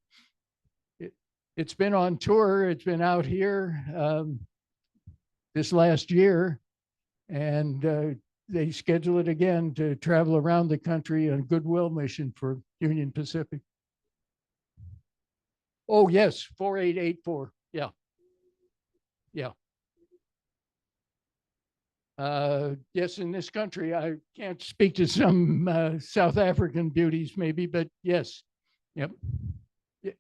It's been on tour. It's been out here this last year, and they schedule it again to travel around the country on a goodwill mission for Union Pacific. Oh, yes, 4884. Yeah. Yeah. Yes, in this country, I can't speak to some South African beauties maybe, but yes. Yep. Yeah.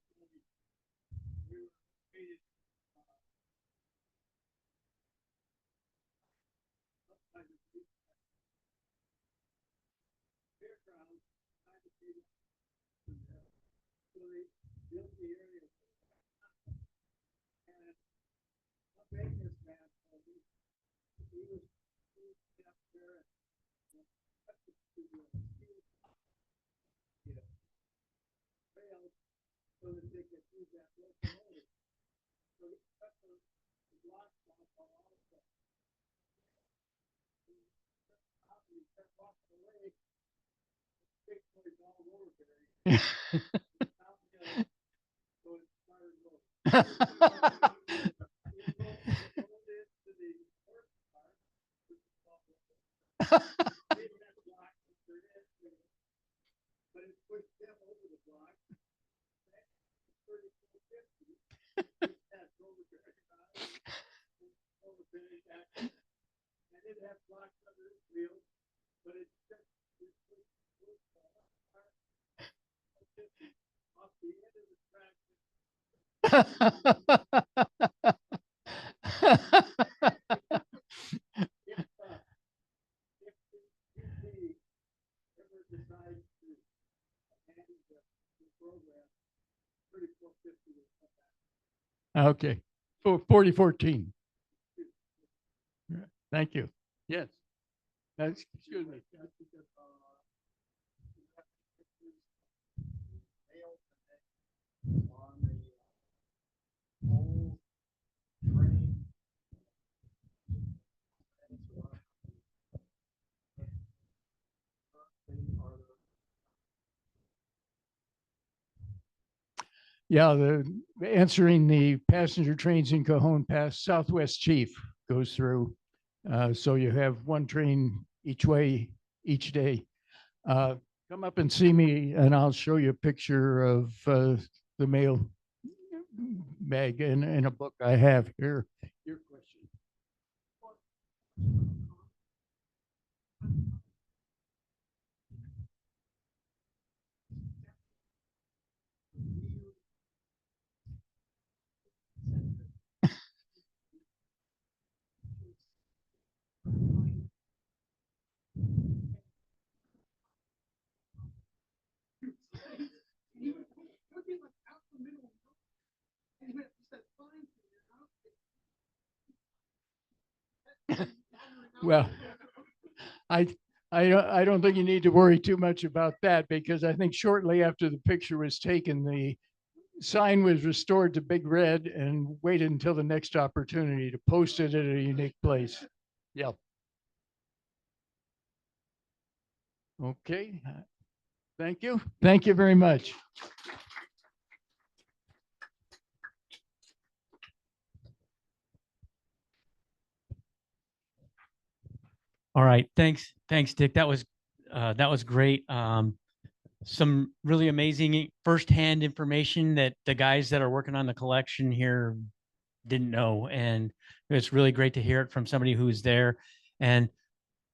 Okay, 4014. Thank you. Yes. Excuse me. Yeah, answering the passenger trains in Cajon Pass, Southwest Chief goes through. So you have one train each way each day. Come up and see me and I'll show you a picture of the mail bag in a book I have here. Your question. Well, I don't think you need to worry too much about that because I think shortly after the picture was taken, the sign was restored to big red and waited until the next opportunity to post it at a unique place. Yep. Okay. Thank you. Thank you very much. All right. Thanks. Thanks, Dick. That was great. Some really amazing firsthand information that the guys that are working on the collection here didn't know. And it's really great to hear it from somebody who's there. And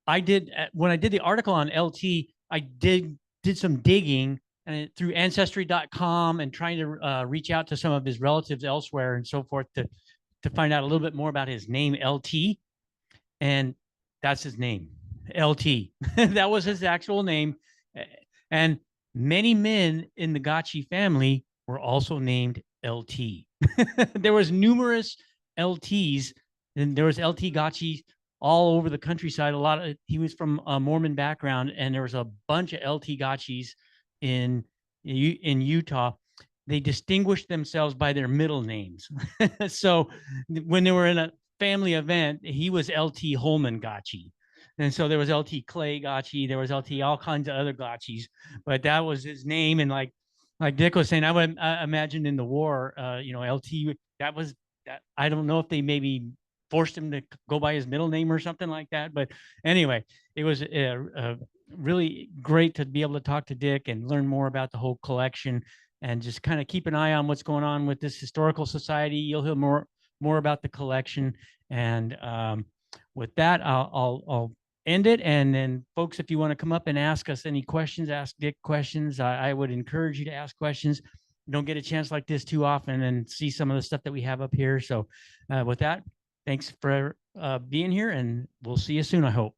when I did the article on LT, I did some digging and through ancestry.com and trying to reach out to some of his relatives elsewhere and so forth to find out a little bit more about his name, LT. And that's his name, LT. That was his actual name. And many men in the Gacci family were also named LT. There was numerous LTs, and there was LT Gacci all over the countryside. He was from a Mormon background, and there was a bunch of LT Gaccis in Utah. They distinguished themselves by their middle names. So when they were in a family event, he was LT Holman Gacci. And so there was LT Clay Gacci, there was LT all kinds of other Gaccis, but that was his name. And like Dick was saying, I would imagine in the war, LT, that was that. I don't know if they maybe forced him to go by his middle name or something like that. But anyway, it was really great to be able to talk to Dick and learn more about the whole collection and just kind of keep an eye on what's going on with this historical society. You'll hear more about the collection. And with that, I'll end it. And then folks, if you want to come up and ask us any questions, ask Dick questions, I would encourage you to ask questions. You don't get a chance like this too often and see some of the stuff that we have up here. So with that, thanks for being here, and we'll see you soon, I hope.